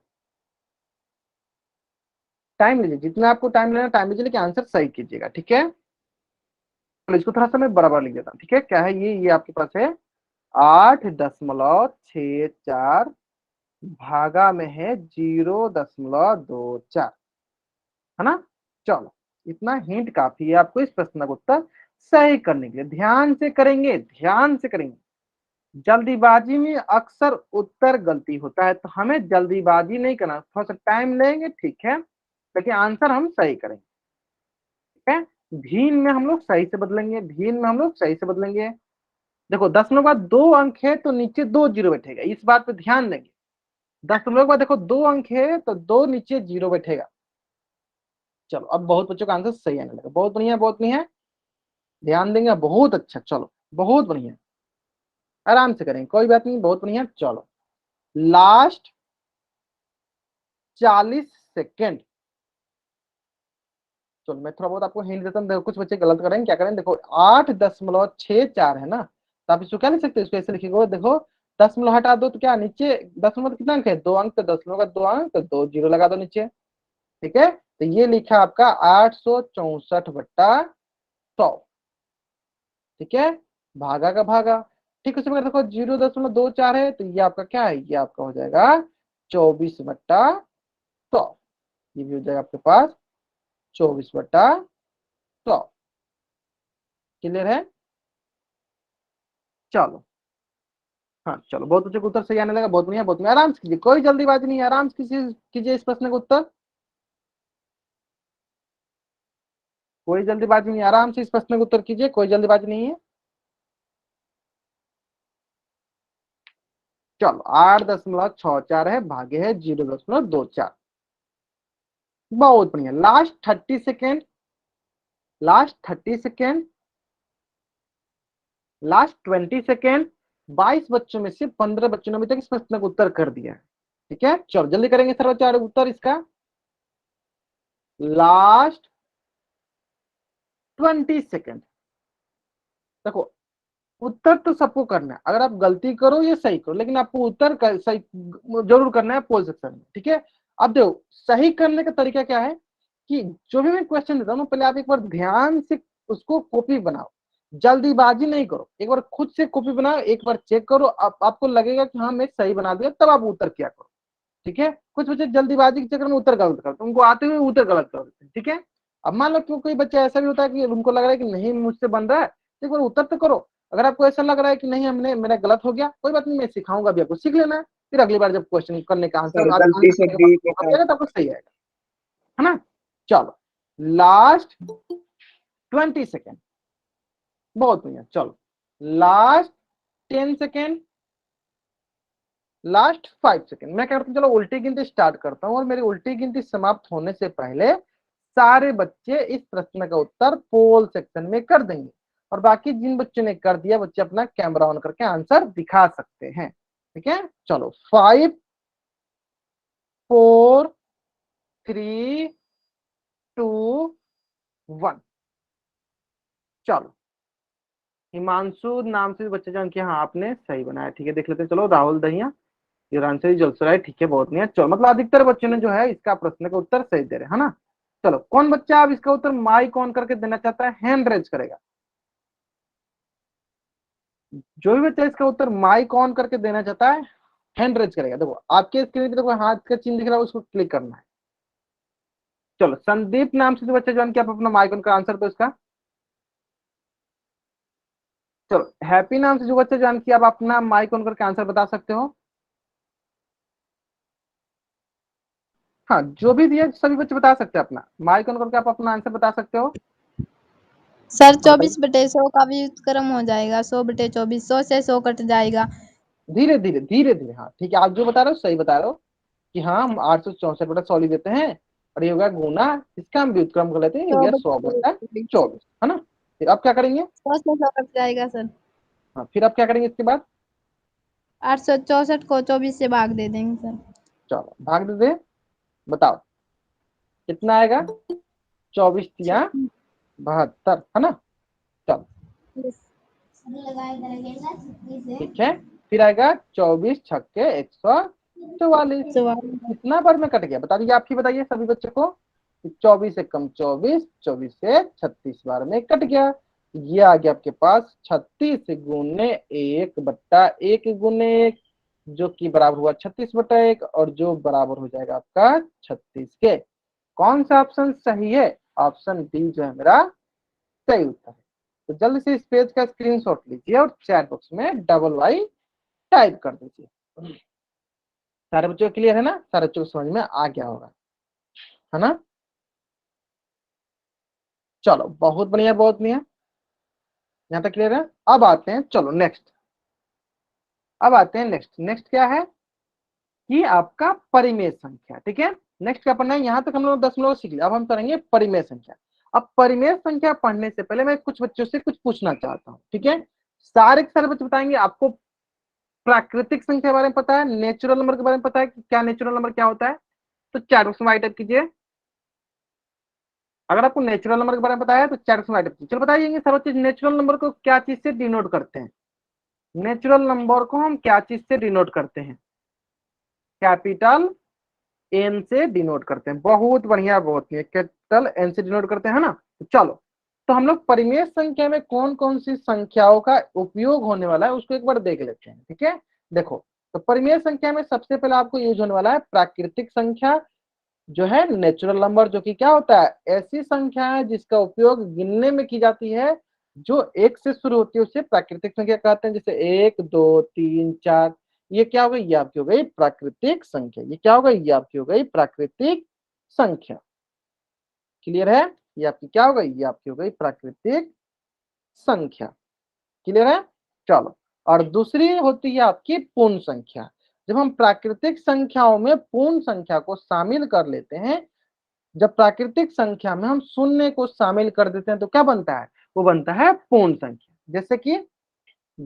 टाइम लीजिए, जितना आपको टाइम लेना टाइम लीजिए, लेकिन आंसर सही कीजिएगा। ठीक है, तो इसको थोड़ा सा मैं बराबर लिख देता हूँ। ठीक है, क्या है ये आपके पास है 8.64 भागा में है 0.24, है ना। चलो इतना हिंट काफी है आपको इस प्रश्न का उत्तर सही करने के लिए। ध्यान से करेंगे, ध्यान से करेंगे। जल्दीबाजी में अक्सर उत्तर गलती होता है, तो हमें जल्दीबाजी नहीं करना, थोड़ा सा टाइम लेंगे ठीक है, लेकिन आंसर हम सही करेंगे। ठीक है, भीन में हम लोग सही से बदलेंगे, भीन में हम लोग सही से बदलेंगे। देखो दशमलव के बाद 2 अंक है तो नीचे 2 जीरो बैठेगा, इस बात पे ध्यान देंगे। दशमलव के बाद देखो 2 अंक है तो 2 नीचे जीरो बैठेगा। चलो अब बहुत बच्चों का आंसर सही आने लगा, बहुत बढ़िया बहुत बढ़िया, ध्यान देंगे, बहुत अच्छा। चलो बहुत बढ़िया, आराम से करेंगे, कोई बात नहीं, बहुत बढ़िया। चलो लास्ट 40 सेकेंड। चलो मैं थोड़ा बहुत आपको हिंट देता हूँ। देखो कुछ बच्चे गलत करेंगे, क्या करें, देखो 8.64 है ना, तो आप इसको क्या लिख सकते हो, इसको ऐसे लिखिएगा। देखो दशमलव हटा दो तो क्या नीचे दशमलव कितना अंक है, 2 अंक, तो दशमलव का 2 अंक तो 2 जीरो लगा दो नीचे। ठीक है, तो ये लिखा आपका 864/100। ठीक है, भागा का भागा। ठीक है, उसमें देखो 0.24 है तो ये आपका क्या है, ये आपका हो जाएगा 24/100। ये भी हो जाएगा आपके पास 24/100। क्लियर है। चलो हाँ चलो, बहुत अच्छे उत्तर सही आने लगा, बहुत बढ़िया बहुत बढ़िया। आराम से कीजिए, कोई जल्दीबाजी नहीं है, आराम से कीजिए इस प्रश्न का उत्तर, कोई जल्दीबाजी नहीं है, आराम से इस प्रश्न का उत्तर कीजिए, कोई जल्दीबाजी नहीं है। चलो 8.64 है, भागे है 0.24। बहुत बढ़िया। Last 30 second, last 30 second, last 20 second. 22 बच्चों में से 15 बच्चों ने अभी तक इस प्रश्न का उत्तर कर दिया है। ठीक है, चलो जल्दी करेंगे सर बच्चा उत्तर इसका। Last 20 second. देखो उत्तर तो सबको करना है, अगर आप गलती करो या सही करो, लेकिन आपको उत्तर सही जरूर करना है पोल सेक्शन में। ठीक है, अब देखो सही करने का तरीका क्या है कि जो भी मैं क्वेश्चन देता हूँ पहले आप एक बार ध्यान से उसको कॉपी बनाओ, जल्दीबाजी नहीं करो, एक बार खुद से कॉपी बनाओ, एक बार चेक करो, आपको लगेगा कि हाँ मैं सही बना दिया, तब आप उत्तर किया करो। ठीक है, कुछ बच्चे जल्दीबाजी के चक्कर में उत्तर गलत करते हैं, उनको आते हुए उत्तर गलत कर देते हैं। ठीक है, अब मान लो क्यों कोई बच्चा ऐसा भी होता है कि उनको लग रहा है कि नहीं मुझसे बन रहा है, तो एक बार उत्तर तो करो। अगर आपको ऐसा लग रहा है कि नहीं हमने मेरा गलत हो गया, कोई बात नहीं, मैं सिखाऊंगा भी आपको, सीख लेना है, फिर अगली बार जब क्वेश्चन करने का आंसर सर आंसर गलती से करने का डी के मौका साथ। मिलेगा तो आपको सही आएगा, है ना। चलो लास्ट 20 सेकेंड, बहुत बढ़िया। चलो लास्ट 10 सेकेंड, लास्ट 5 सेकेंड। मैं कहता हूँ चलो उल्टी गिनती स्टार्ट करता हूँ, और मेरी उल्टी गिनती समाप्त होने से पहले सारे बच्चे इस प्रश्न का उत्तर पोल सेक्शन में कर देंगे, और बाकी जिन बच्चों ने कर दिया बच्चे अपना कैमरा ऑन करके आंसर दिखा सकते हैं। ठीक है, चलो 5 4 3 2 1। चलो हिमांशु नाम से बच्चे जान कि हाँ आपने सही बनाया। ठीक है, देख लेते हैं। चलो राहुल दहिया, ये आंसर जलसराय। ठीक है, बहुत नहीं है। चलो मतलब अधिकतर बच्चों ने जो है इसका प्रश्न का उत्तर सही दे रहे हैं, है ना। चलो कौन बच्चा अब इसका उत्तर माइक ऑन करके देना चाहता है, हैंड रेज करेगा। जो भी बच्चा इसका उत्तर माइक ऑन करके देना चाहता है हैंड रेज करेगा। देखो आपके स्क्रीन पे देखो हाथ का चिन्ह दिख रहा है, उसको क्लिक करना है। चलो संदीप नाम से जो बच्चा जान के आप अपना माइक ऑन का आंसर दो इसका। चलो हैप्पी नाम से जो बच्चा जान के आप अपना माइक ऑन करके आंसर बता सकते हो। हाँ जो भी दिया सभी बच्चे बता सकते हैं, अपना माइक ऑन करके आप अपना आंसर बता सकते हो। सर हाँ, बताइए। 24/100 का भी व्युत्क्रम हो जाएगा, 100/24, 100 से 100 कट जाएगा। धीरे धीरे धीरे धीरे, हाँ ठीक है, आप जो बता रहे हो सही बता रहे हो कि हाँ हम 864/100 देते हैं, और ये हो गया गुना, इसका हम व्युत्क्रम कर लेते हैं, ये हो गया 100/24, 100/24, है ना। फिर आप क्या करेंगे, 100 से 100 कट जाएगा सर। हाँ फिर आप क्या करेंगे इसके बाद। 864 को 24 से भाग दे देंगे सर। चलो भाग दे दे, बताओ कितना आएगा, 24 तिया 72, है ना। चलो ठीक है, फिर आएगा 24 छक्के 144। कितना बार में कट गया बता दीजिए, आप ही बताइए सभी बच्चों को। 24 से कम 24, 24 से 36 बार में कट गया। ये आ गया आपके पास 36 गुने 1/1 गुने 1, जो कि बराबर हुआ 36/1, और जो बराबर हो जाएगा आपका 36 के। कौन सा ऑप्शन सही है, ऑप्शन डी जो है मेरा सही उत्तर है। तो जल्दी से इस पेज का स्क्रीनशॉट लीजिए और चैट बॉक्स में डबल वाई टाइप कर दीजिए। सारे बच्चों को क्लियर है ना, सारे बच्चों को समझ में आ गया होगा, है ना। चलो बहुत बढ़िया, बहुत बढ़िया, यहाँ तक क्लियर है। अब आते हैं, चलो नेक्स्ट, अब आते हैं नेक्स्ट। नेक्स्ट क्या है कि आपका परिमेय संख्या। ठीक है, नेक्स्ट क्या पढ़ना है, यहाँ तक हम लोग 10 मिनट सीख लिया, अब हम करेंगे परिमेय संख्या। अब परिमेय संख्या पढ़ने से पहले मैं कुछ बच्चों से कुछ पूछना चाहता हूँ। ठीक है, सारे के सारे बच्चे बताएंगे। आपको प्राकृतिक संख्या के बारे में पता है, नेचुरल नंबर के बारे में पता है कि क्या नेचुरल नंबर क्या होता है, तो चैट बॉक्स में राइट अप कीजिए। अगर आपको नेचुरल नंबर के बारे में पता है तो चैट बॉक्स में राइट अप कीजिए। चलो बताइए सब बच्चे, नेचुरल नंबर को क्या चीज से डिनोट करते हैं? नेचुरल नंबर को हम क्या चीज से डिनोट करते हैं? कैपिटल एन से डिनोट करते हैं। बहुत बढ़िया, बहुत बढ़िया, कैपिटल एन से डिनोट करते हैं ना। तो चलो, तो हम लोग परिमेय संख्या में कौन कौन सी संख्याओं का उपयोग होने वाला है उसको एक बार देख लेते हैं। ठीक है, देखो, तो परिमेय संख्या में सबसे पहले आपको यूज होने वाला है प्राकृतिक संख्या, जो है नेचुरल नंबर, जो कि क्या होता है, ऐसी संख्या है जिसका उपयोग गिनने में की जाती है, जो एक से शुरू होती है उसे प्राकृतिक संख्या कहते हैं। जैसे 1 2 3 4, ये क्या हो गई, ये आपकी हो गई प्राकृतिक संख्या। ये क्या हो गई, ये आपकी हो गई प्राकृतिक संख्या। क्लियर है, ये आपकी क्या हो गई, ये आपकी हो गई प्राकृतिक संख्या। क्लियर है, चलो। और दूसरी होती है आपकी पूर्ण संख्या। जब हम प्राकृतिक संख्याओं में पूर्ण संख्या को शामिल कर लेते हैं, जब प्राकृतिक संख्या में हम शून्य को शामिल कर देते हैं तो क्या बनता है, वो बनता है पूर्ण संख्या। जैसे कि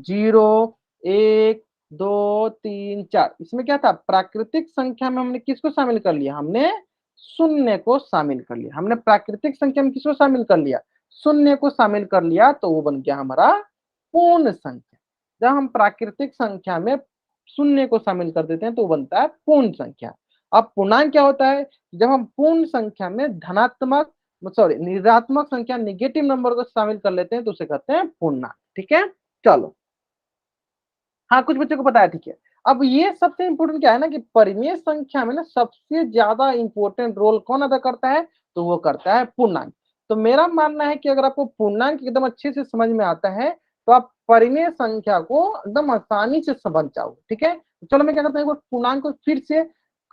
0 1 2 3 4, इसमें क्या था, प्राकृतिक संख्या में हमने किसको शामिल कर लिया, हमने शून्य को शामिल कर लिया। हमने प्राकृतिक संख्या में किसको शामिल कर लिया, शून्य को शामिल कर लिया, तो वो बन गया हमारा पूर्ण संख्या। जब हम प्राकृतिक संख्या में शून्य को शामिल कर देते हैं तो वो बनता है पूर्ण संख्या। अब पूर्णांक क्या होता है, जब हम पूर्ण संख्या में धनात्मक, सॉरी, ऋणात्मक संख्या, निगेटिव नंबर को शामिल कर लेते हैं तो उसे कहते हैं पूर्णांक। ठीक है, चलो, हाँ कुछ बच्चों को पता है। ठीक है, अब ये सबसे इंपोर्टेंट क्या है ना कि परिमेय संख्या में ना सबसे ज्यादा इंपॉर्टेंट रोल कौन अदा करता है, तो वो करता है पूर्णांक। तो मेरा मानना है कि अगर आपको पूर्णांक एकदम अच्छे से समझ में आता है तो आप परिमेय संख्या को एकदम आसानी से समझ जाओगे। ठीक है, तो चलो मैं क्या करता हूँ, एक बार पूर्णांक को फिर से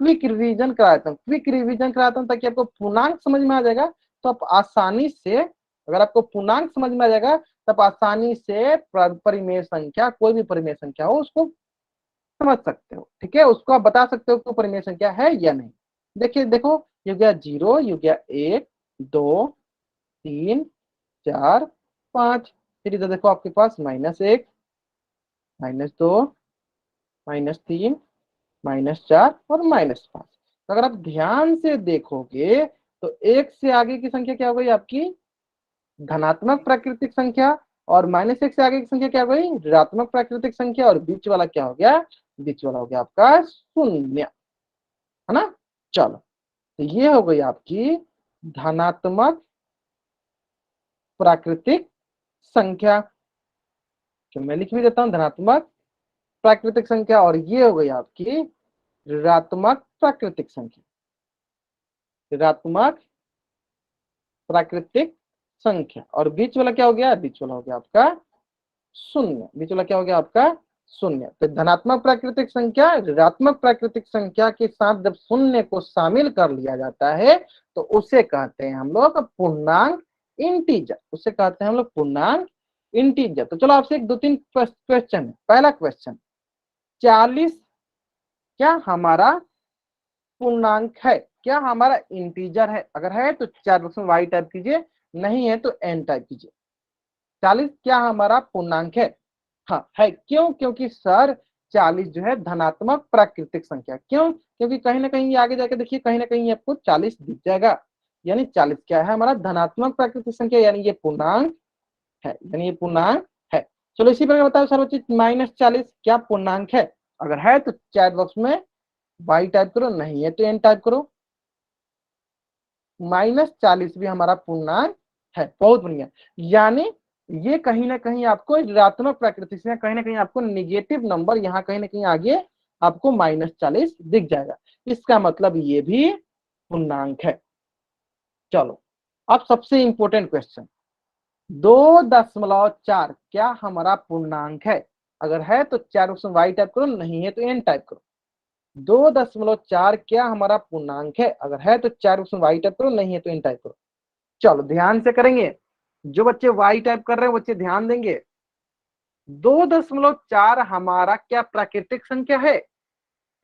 क्विक रिवीजन कराता हूँ, क्विक रिवीजन कराता हूँ ताकि आपको पूर्णांक समझ में आ जाएगा। तो आप आसानी से, अगर आपको पूर्णांक समझ में आ जाएगा तब आसानी से परिमेय संख्या, कोई भी परिमेय संख्या हो उसको समझ सकते हो। ठीक है, उसको आप बता सकते हो कि परिमेय संख्या है या नहीं। देखिए, देखो, ये गया 0, ये गया 1 2 3 4 5, फिर इधर देखो आपके पास -1 -2 -3 -4 और -5। तो अगर आप ध्यान से देखोगे तो एक से आगे की संख्या क्या हो गई आपकी, धनात्मक प्राकृतिक संख्या, और -1 से आगे की संख्या क्या हो गई, ऋणात्मक प्राकृतिक संख्या, और बीच वाला क्या हो गया, बीच वाला हो गया आपका शून्य, है ना। चलो, तो ये हो गई आपकी धनात्मक प्राकृतिक संख्या, तो मैं लिख भी देता हूं धनात्मक प्राकृतिक संख्या, और ये हो गई आपकी ऋणात्मक प्राकृतिक संख्या, ऋणात्मक प्राकृतिक संख्या। और बीच वाला क्या हो गया, बीच वाला हो गया आपका शून्य, बीच वाला क्या हो गया आपका शून्य। तो धनात्मक प्राकृतिक संख्या ऋणात्मक प्राकृतिक संख्या के साथ जब शून्य को शामिल कर लिया जाता है तो उसे कहते हैं हम लोग पूर्णांक इंटीजर, उसे कहते हैं हम लोग पूर्णांक इंटीजर। तो चलो आपसे एक 2-3 क्वेश्चन है। पहला क्वेश्चन, 40 क्या हमारा पूर्णांक है, क्या हमारा इंटीजर है? अगर है तो चैट बॉक्स में वाई टाइप कीजिए, नहीं है तो एन टाइप कीजिए। 40 क्या हमारा पूर्णांक है? हाँ है। क्यों? क्योंकि सर 40 जो है धनात्मक प्राकृतिक संख्या। क्यों? क्योंकि कहीं ना कहीं आगे जाके देखिए, कहीं ना कहीं आपको 40 दिख जाएगा, यानी 40 क्या है, हमारा धनात्मक प्राकृतिक संख्या, यानी ये पूर्णांक है, यानी ये पूर्णांक है। चलो इसी प्रकार बताओ सर बच्चे, -40 क्या पूर्णांक है? अगर है तो चैट बॉक्स में वाई टाइप करो, नहीं है तो एन टाइप करो। -40 भी हमारा पूर्णांक है, बहुत बढ़िया। यानी ये कहीं ना कहीं आपको ऋणात्मक प्राकृतिक संख्या, कहीं ना कहीं आपको निगेटिव नंबर, यहाँ कहीं ना कहीं आगे आपको -40 दिख जाएगा, इसका मतलब ये भी पूर्णांक है। चलो अब सबसे इंपॉर्टेंट क्वेश्चन, 2.4 क्या हमारा पूर्णांक है? अगर है तो चैट बॉक्स में वाई टाइप करो, नहीं है तो एन टाइप करो। 2.4 क्या हमारा पूर्णांक है? अगर है तो चैट बॉक्स में वाई टाइप करो, नहीं है तो एन टाइप करो। चलो ध्यान से करेंगे, जो बच्चे वाई टाइप कर रहे हैं बच्चे ध्यान देंगे। 2.4 हमारा क्या प्राकृतिक संख्या है?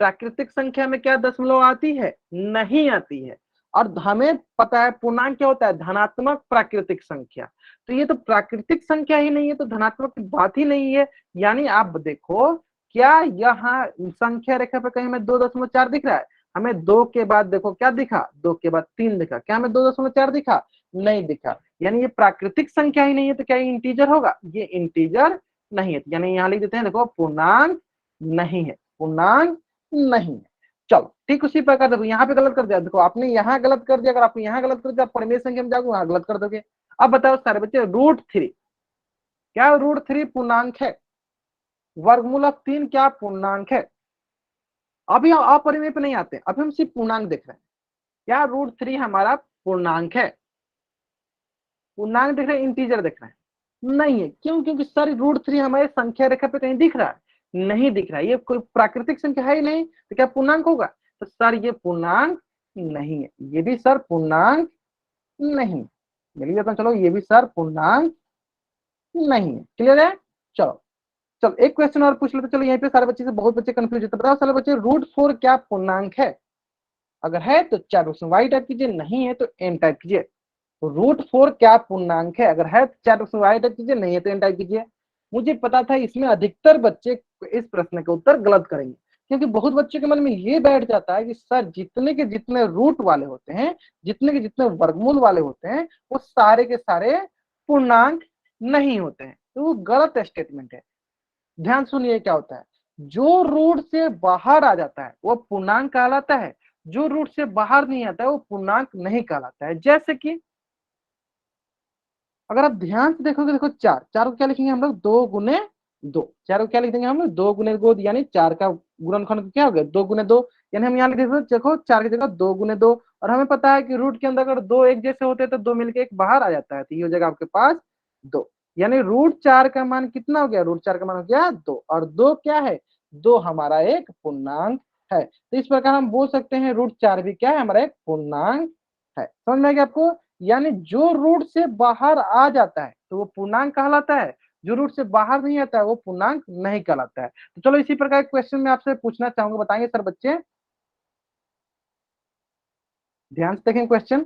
प्राकृतिक संख्या में क्या दशमलव आती है? नहीं आती है। और हमें पता है पूर्णांक क्या होता है? धनात्मक प्राकृतिक संख्या। तो ये तो प्राकृतिक संख्या ही नहीं है, तो धनात्मक की बात ही नहीं है। यानी आप देखो, क्या यहाँ संख्या रेखा पे कहीं हमें 2.4 दिख रहा है? हमें 2 के बाद देखो क्या दिखा, 2 के बाद 3 दिखा, क्या हमें 2.4 दिखा? नहीं दिखा। यानी ये प्राकृतिक संख्या ही नहीं है, तो क्या ये इंटीजर होगा? ये इंटीजर नहीं है। यानी यहाँ लिख देते हैं, देखो पूर्णांक नहीं है, पूर्णांक नहीं है। चलो ठीक उसी प्रकार देखो यहाँ पे गलत कर दिया, देखो आपने यहाँ गलत कर दिया, अगर आपने यहाँ गलत कर दिया आप परिमेय संख्या में जाओगे वहां गलत कर दोगे। अब बताओ सारे बच्चे, √3 क्या √3 पूर्णांक है? वर्गमूलक 3 क्या पूर्णांक है? अभी हम अपरिमेय पे नहीं आते, अभी हम सिर्फ पूर्णांक देख रहे हैं। क्या √3 हमारा पूर्णांक है? पूर्णांक देख रहे हैं, इंटीजर देख रहे हैं? नहीं है। क्यों? क्योंकि सर √3 हमारे संख्या रेखा पे कहीं दिख रहा है? नहीं दिख रहा है। ये कोई प्राकृतिक संख्या है ही नहीं, तो क्या पूर्णांक होगा? तो सर ये पूर्णांक नहीं है, ये भी सर पूर्णांक नहीं। मिल जाता, चलो ये भी सर पूर्णांक नहीं है। क्लियर है? चलो चलो एक क्वेश्चन और पूछ लेते। चलो यहाँ पे सारे बच्चे से बहुत बच्चे कंफ्यूज होते हैं। बताओ सारे बच्चे, √4 क्या पूर्णांक है? अगर है तो चार बॉक्स में वाई टाइप कीजिए, नहीं है तो एन टाइप कीजिए। √4 क्या पूर्णांक है? अगर है तो चार बॉक्स में वाई टाइप कीजिए, नहीं है तो एन टाइप कीजिए। मुझे पता था इसमें अधिकतर बच्चे इस प्रश्न के उत्तर गलत करेंगे, क्योंकि बहुत बच्चों के मन में ये बैठ जाता है कि सर जितने के जितने रूट वाले होते हैं, जितने के जितने वर्गमूल वाले होते हैं, वो सारे के सारे पूर्णांक नहीं होते हैं। तो वो गलत स्टेटमेंट है। ध्यान सुनिए क्या होता है, जो रूट से बाहर आ जाता है वो पूर्णांक कहलाता है, जो रूट से बाहर नहीं आता है वो पूर्णांक नहीं कहलाता है। जैसे कि अगर आप ध्यान से देखोगे, देखो चार को क्या लिखेंगे हम लोग? 2 × 2। चार को क्या लिख देंगे हम लोग? 2 × 2, यानी 4 का गुणनखंड क्या हो गया? 2 × 2। यानी हम यहाँ लिख देते, देखो 4 की जगह 2 × 2। और हमें पता है कि रूट के अंदर अगर 2 एक जैसे होते हैं तो 2 मिलकर 1 बाहर आ जाता है, तो ये हो जाएगा आपके पास 2। यानी √4 का मान कितना हो गया? √4 का मान हो गया 2। और 2 क्या है? 2 हमारा एक पूर्णांक है। तो इस प्रकार हम बोल सकते हैं √4 भी क्या है? हमारा एक पूर्णांक है। समझ में आ गया आपको? यानी जो रूट से बाहर आ जाता है तो वो पूर्णांक कहलाता है, जो रूट से बाहर नहीं आता है वो पूर्णांक नहीं कहलाता है। तो चलो इसी प्रकार क्वेश्चन में आपसे पूछना चाहूंगा, बताएंगे सर बच्चे? ध्यान से देखें क्वेश्चन।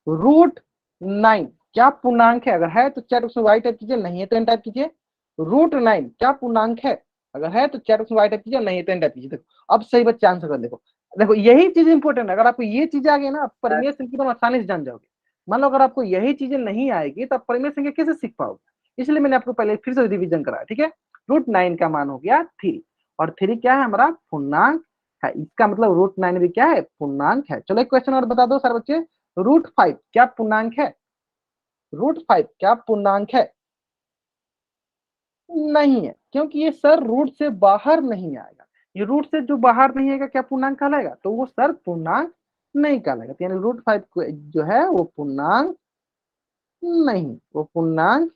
√9 क्या पूर्णांक है? अगर है तो चैट बॉक्स में वाई टाइप कीजिए, नहीं है तो एन टाइप कीजिए। √9 क्या पूर्णांक है? अगर है तो चैट बॉक्स में वाई टाइप कीजिए, नहीं है तो एन टाइप कीजिए। देखो अब सही बच्चे आंसर कर। देखो देखो यही चीज इंपॉर्टेंट है। अगर आपको ये चीज आ गई ना, आप परिमेय संख्या तो आसानी से जान जाओगे। मान लो अगर आपको यही चीजें नहीं आएगी तो आप परिमेय संख्या कैसे सीख पाओगे? इसलिए मैंने आपको पहले फिर से रिवीजन कराया, ठीक है। √9 का मान हो गया 3, और 3 क्या है? हमारा पूर्णांक है। इसका मतलब √9 भी क्या है? पूर्णांक है। चलो एक क्वेश्चन और बता दो सर बच्चे, √5 क्या पूर्णांक है? √5 क्या पूर्णांक है? नहीं है, क्योंकि ये सर रूट से बाहर नहीं आएगा। ये रूट से जो बाहर नहीं आएगा क्या पूर्णांक कहलाएगा? तो वो सर पूर्णांक नहीं कहलाएगा। तो यानी √5 जो है वो पूर्णांक नहीं, वो पूर्णांक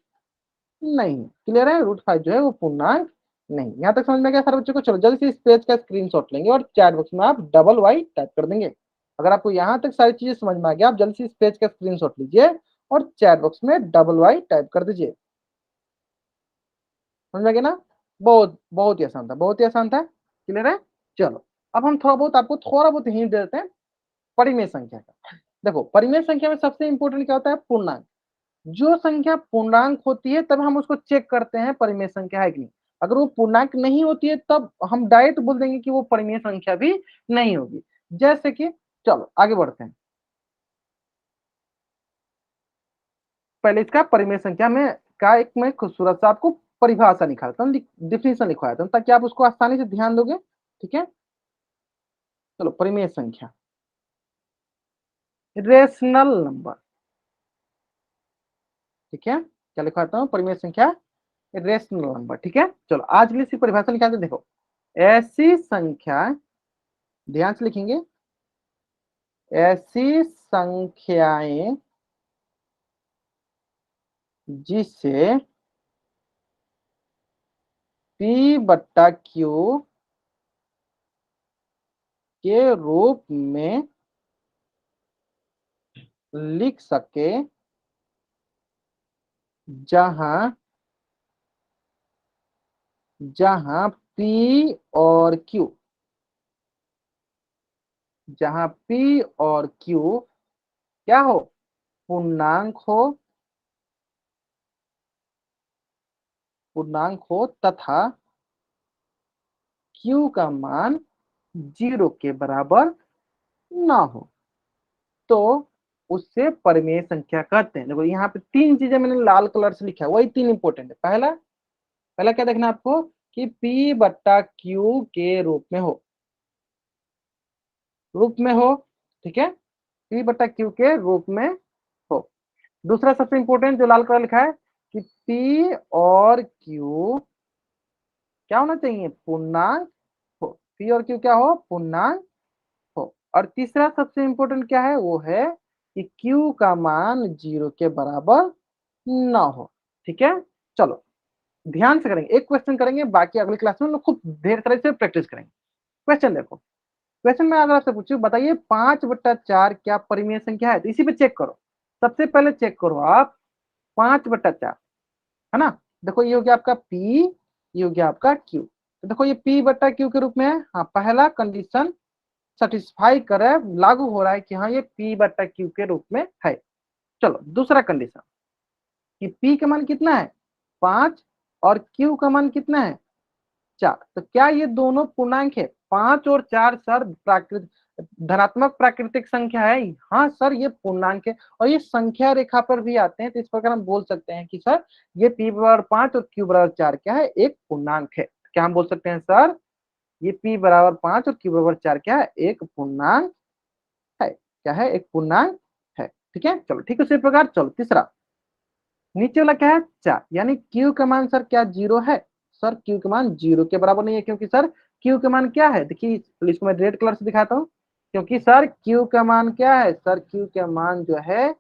नहीं। क्लियर है? √5 जो है वो पूर्णांक नहीं। यहाँ तक समझ में गया सारे बच्चों को? चलो जल्दी से इस पेज का स्क्रीनशॉट लेंगे और चैट बॉक्स में आप डबल वाई टाइप कर देंगे। अगर आपको यहाँ तक सारी चीजें समझ में आ गया, आप जल्दी से इस पेज का स्क्रीनशॉट लीजिए और चैट बॉक्स में डबल वाई टाइप कर दीजिए। समझ में गया ना? बहुत बहुत ही आसान था, बहुत ही आसान था। क्लियर है? चलो अब हम आपको थोड़ा बहुत हिंट दे देते हैं परिमेय संख्या का। देखो परिमेय संख्या में सबसे इंपॉर्टेंट क्या होता है? पूर्णांक। जो संख्या पूर्णांक होती है तब हम उसको चेक करते हैं परिमेय संख्या है कि नहीं। अगर वो पूर्णांक नहीं होती है तब हम डायरेक्ट बोल देंगे कि वो परिमेय संख्या भी नहीं होगी। जैसे कि चलो आगे बढ़ते हैं। पहले इसका परिमेय संख्या में का एक मैं खूबसूरत सा आपको परिभाषा निकालता हूँ, डिफिनेशन लिखवाता हूँ, ताकि आप उसको आसानी से ध्यान दोगे। ठीक है, चलो परिमेय संख्या, रेशनल नंबर। ठीक है, क्या लिखवाता हूँ? परिमेय संख्या रेशनल नंबर। ठीक है, चलो आज के लिए इसकी परिभाषा निकालते। देखो ऐसी संख्या, ध्यान से लिखेंगे, ऐसी संख्याएं जिसे P/Q के रूप में लिख सके जहां जहां P और Q, जहां P और Q क्या हो, पूर्णांक हो तथा Q का मान 0 के बराबर ना हो, तो उससे परिमेय संख्या कहते हैं। देखो यहाँ पे 3 चीजें मैंने लाल कलर से लिखा है, वही 3 इंपॉर्टेंट है। पहला क्या देखना आपको कि P बट्टा Q के रूप में हो, ठीक है, P बट्टा Q के रूप में हो। दूसरा सबसे इंपॉर्टेंट जो लाल कलर लिखा है कि P और Q क्या होना चाहिए, पूर्णांक हो। P और Q क्या हो, पूर्णांक हो। और तीसरा सबसे इंपॉर्टेंट क्या है, वो है कि Q का मान 0 के बराबर ना हो। ठीक है, चलो ध्यान से करेंगे, एक क्वेश्चन करेंगे, बाकी अगली क्लास में हम लोग खूब ढेर तरह से प्रैक्टिस करेंगे। क्वेश्चन देखो, क्वेश्चन में अगर आपसे पूछूं बताइए 5/4 क्या परिमेय संख्या है, तो इसी पे चेक करो। सबसे पहले चेक करो आप 5/4, है ना। देखो ये हो गया आपका P, ये हो गया आपका Q। तो देखो ये P बट्टा Q के रूप में है, हाँ पहला कंडीशन सेटिस्फाई करे, लागू हो रहा है कि हाँ ये P बट्टा Q के रूप में है। चलो दूसरा कंडीशन कि P का मान कितना है 5 और Q का मान कितना है 4, तो क्या ये दोनों पूर्णांक है, 5 और 4 सर धनात्मक प्राकृतिक संख्या है। हाँ सर ये पूर्णांक है, और ये संख्या रेखा पर भी आते हैं, तो इस प्रकार हम बोल सकते हैं कि सर ये P बराबर 5 और Q बराबर 4 क्या है, एक पूर्णांक है। क्या हम बोल सकते हैं सर, ये P बराबर 5 और Q बराबर 4 क्या है, एक पूर्णांक है। क्या है, एक पूर्णांक है। ठीक है, चलो ठीक है, उसी प्रकार चलो तीसरा, नीचे वाला क्या है 4, यानी Q का मान सर क्या 0 है, सर Q का मान 0 के बराबर नहीं है, क्योंकि सर Q का मान क्या है, देखिए इसको मैं रेड कलर से दिखाता हूँ, क्योंकि सर Q का मान क्या है, सर Q का मान जो है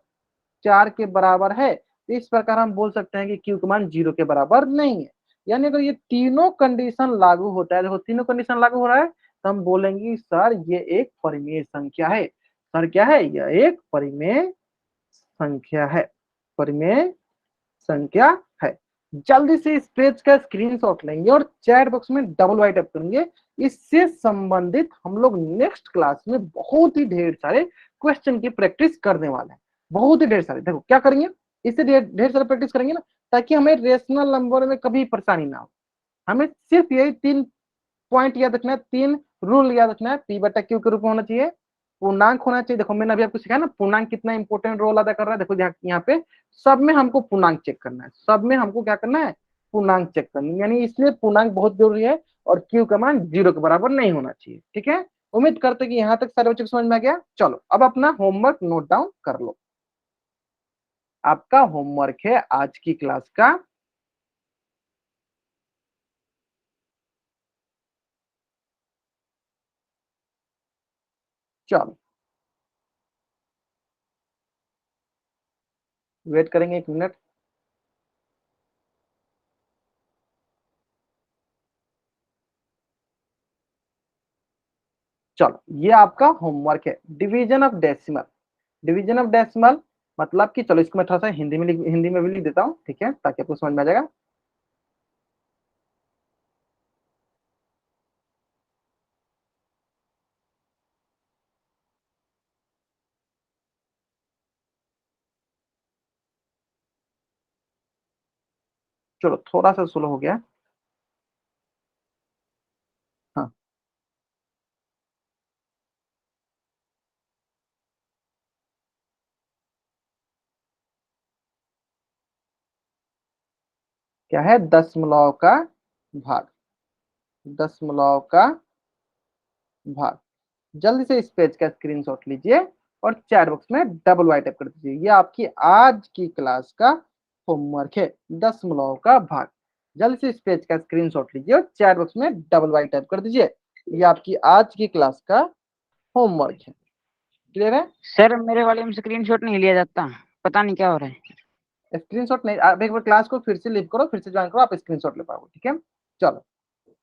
4 के बराबर है। तो इस प्रकार हम बोल सकते हैं कि Q का मान 0 के बराबर नहीं है। यानी अगर ये तीनों कंडीशन लागू होता है, देखो तीनों कंडीशन लागू हो रहा है, तो हम बोलेंगे सर ये एक परिमेय संख्या है। सर क्या है, यह एक परिमेय संख्या है, परिमेय संख्या है। जल्दी से इस पेज का स्क्रीनशॉट लेंगे और चैट बॉक्स में डबल वाइट अप करेंगे। इससे संबंधित हम लोग नेक्स्ट क्लास में बहुत ही ढेर सारे क्वेश्चन की प्रैक्टिस करने वाले हैं, बहुत ही ढेर सारे। देखो क्या करेंगे, इससे ढेर सारे प्रैक्टिस करेंगे ना, ताकि हमें रेशनल नंबर में कभी परेशानी ना हो। हमें सिर्फ यही 3 पॉइंट याद रखना है, 3 रूल याद रखना है। P बटा Q के रूप में होना चाहिए, पूर्णांक होना चाहिए। देखो मैंने अभी आपको सिखाया ना पूर्णांक कितना इंपॉर्टेंट रोल अदा कर रहा है। देखो यहाँ पे सब में हमको पूर्णांक चेक करना है, सब में हमको क्या करना है, पूर्णांक चेक करना है, यानी इसलिए पूर्णांक बहुत जरूरी है। और Q का मान 0 के बराबर नहीं होना चाहिए। ठीक है, उम्मीद करते कि यहाँ तक सारे बच्चों को समझ में आ गया। चलो अब अपना होमवर्क नोट डाउन कर लो। आपका होमवर्क है आज की क्लास का चलो वेट करेंगे 1 मिनट। चलो ये आपका होमवर्क है, division of decimal. Division of decimal मतलब कि चलो इसको मैं थोड़ा सा हिंदी में भी लिख देता हूँ, ठीक है, ताकि आपको समझ में आ जाएगा। चलो थोड़ा सा स्लो हो गया। हाँ क्या है, दशमलव का भाग, दशमलव का भाग। जल्दी से इस पेज का स्क्रीनशॉट लीजिए और चैट बॉक्स में डबल वाइट टाइप कर दीजिए। ये आपकी आज की क्लास का होमवर्क है, दशमलव का भाग। जल्दी से इस पेज का स्क्रीनशॉट लीजिए और चैट बॉक्स में डबल वाइट टाइप कर दीजिए। ये आपकी आज की क्लास का होमवर्क है। क्लियर है सर? मेरे वाले में स्क्रीनशॉट नहीं लिया जाता, पता नहीं क्या हो रहा है। स्क्रीनशॉट नहीं, आप एक बार क्लास को फिर से लीव करो, फिर से ज्वाइन करो, आप स्क्रीनशॉट ले पाओगे। ठीक है, चलो।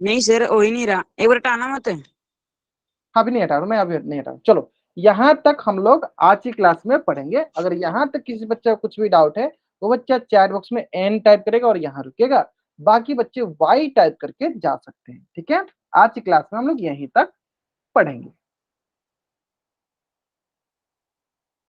नहीं सर, हो ही नहीं रहा, एक बार हटाना मत। हाँ अभी नहीं हटा रहा मैं, अभी नहीं हटा रहा। चलो यहाँ तक हम लोग आज की क्लास में पढ़ेंगे। अगर यहाँ तक किसी बच्चे को कुछ भी डाउट है वो बच्चा चैट बॉक्स में एन टाइप करेगा और यहाँ रुकेगा, बाकी बच्चे वाई टाइप करके जा सकते हैं। ठीक है, आज की क्लास में हम लोग यहीं तक पढ़ेंगे।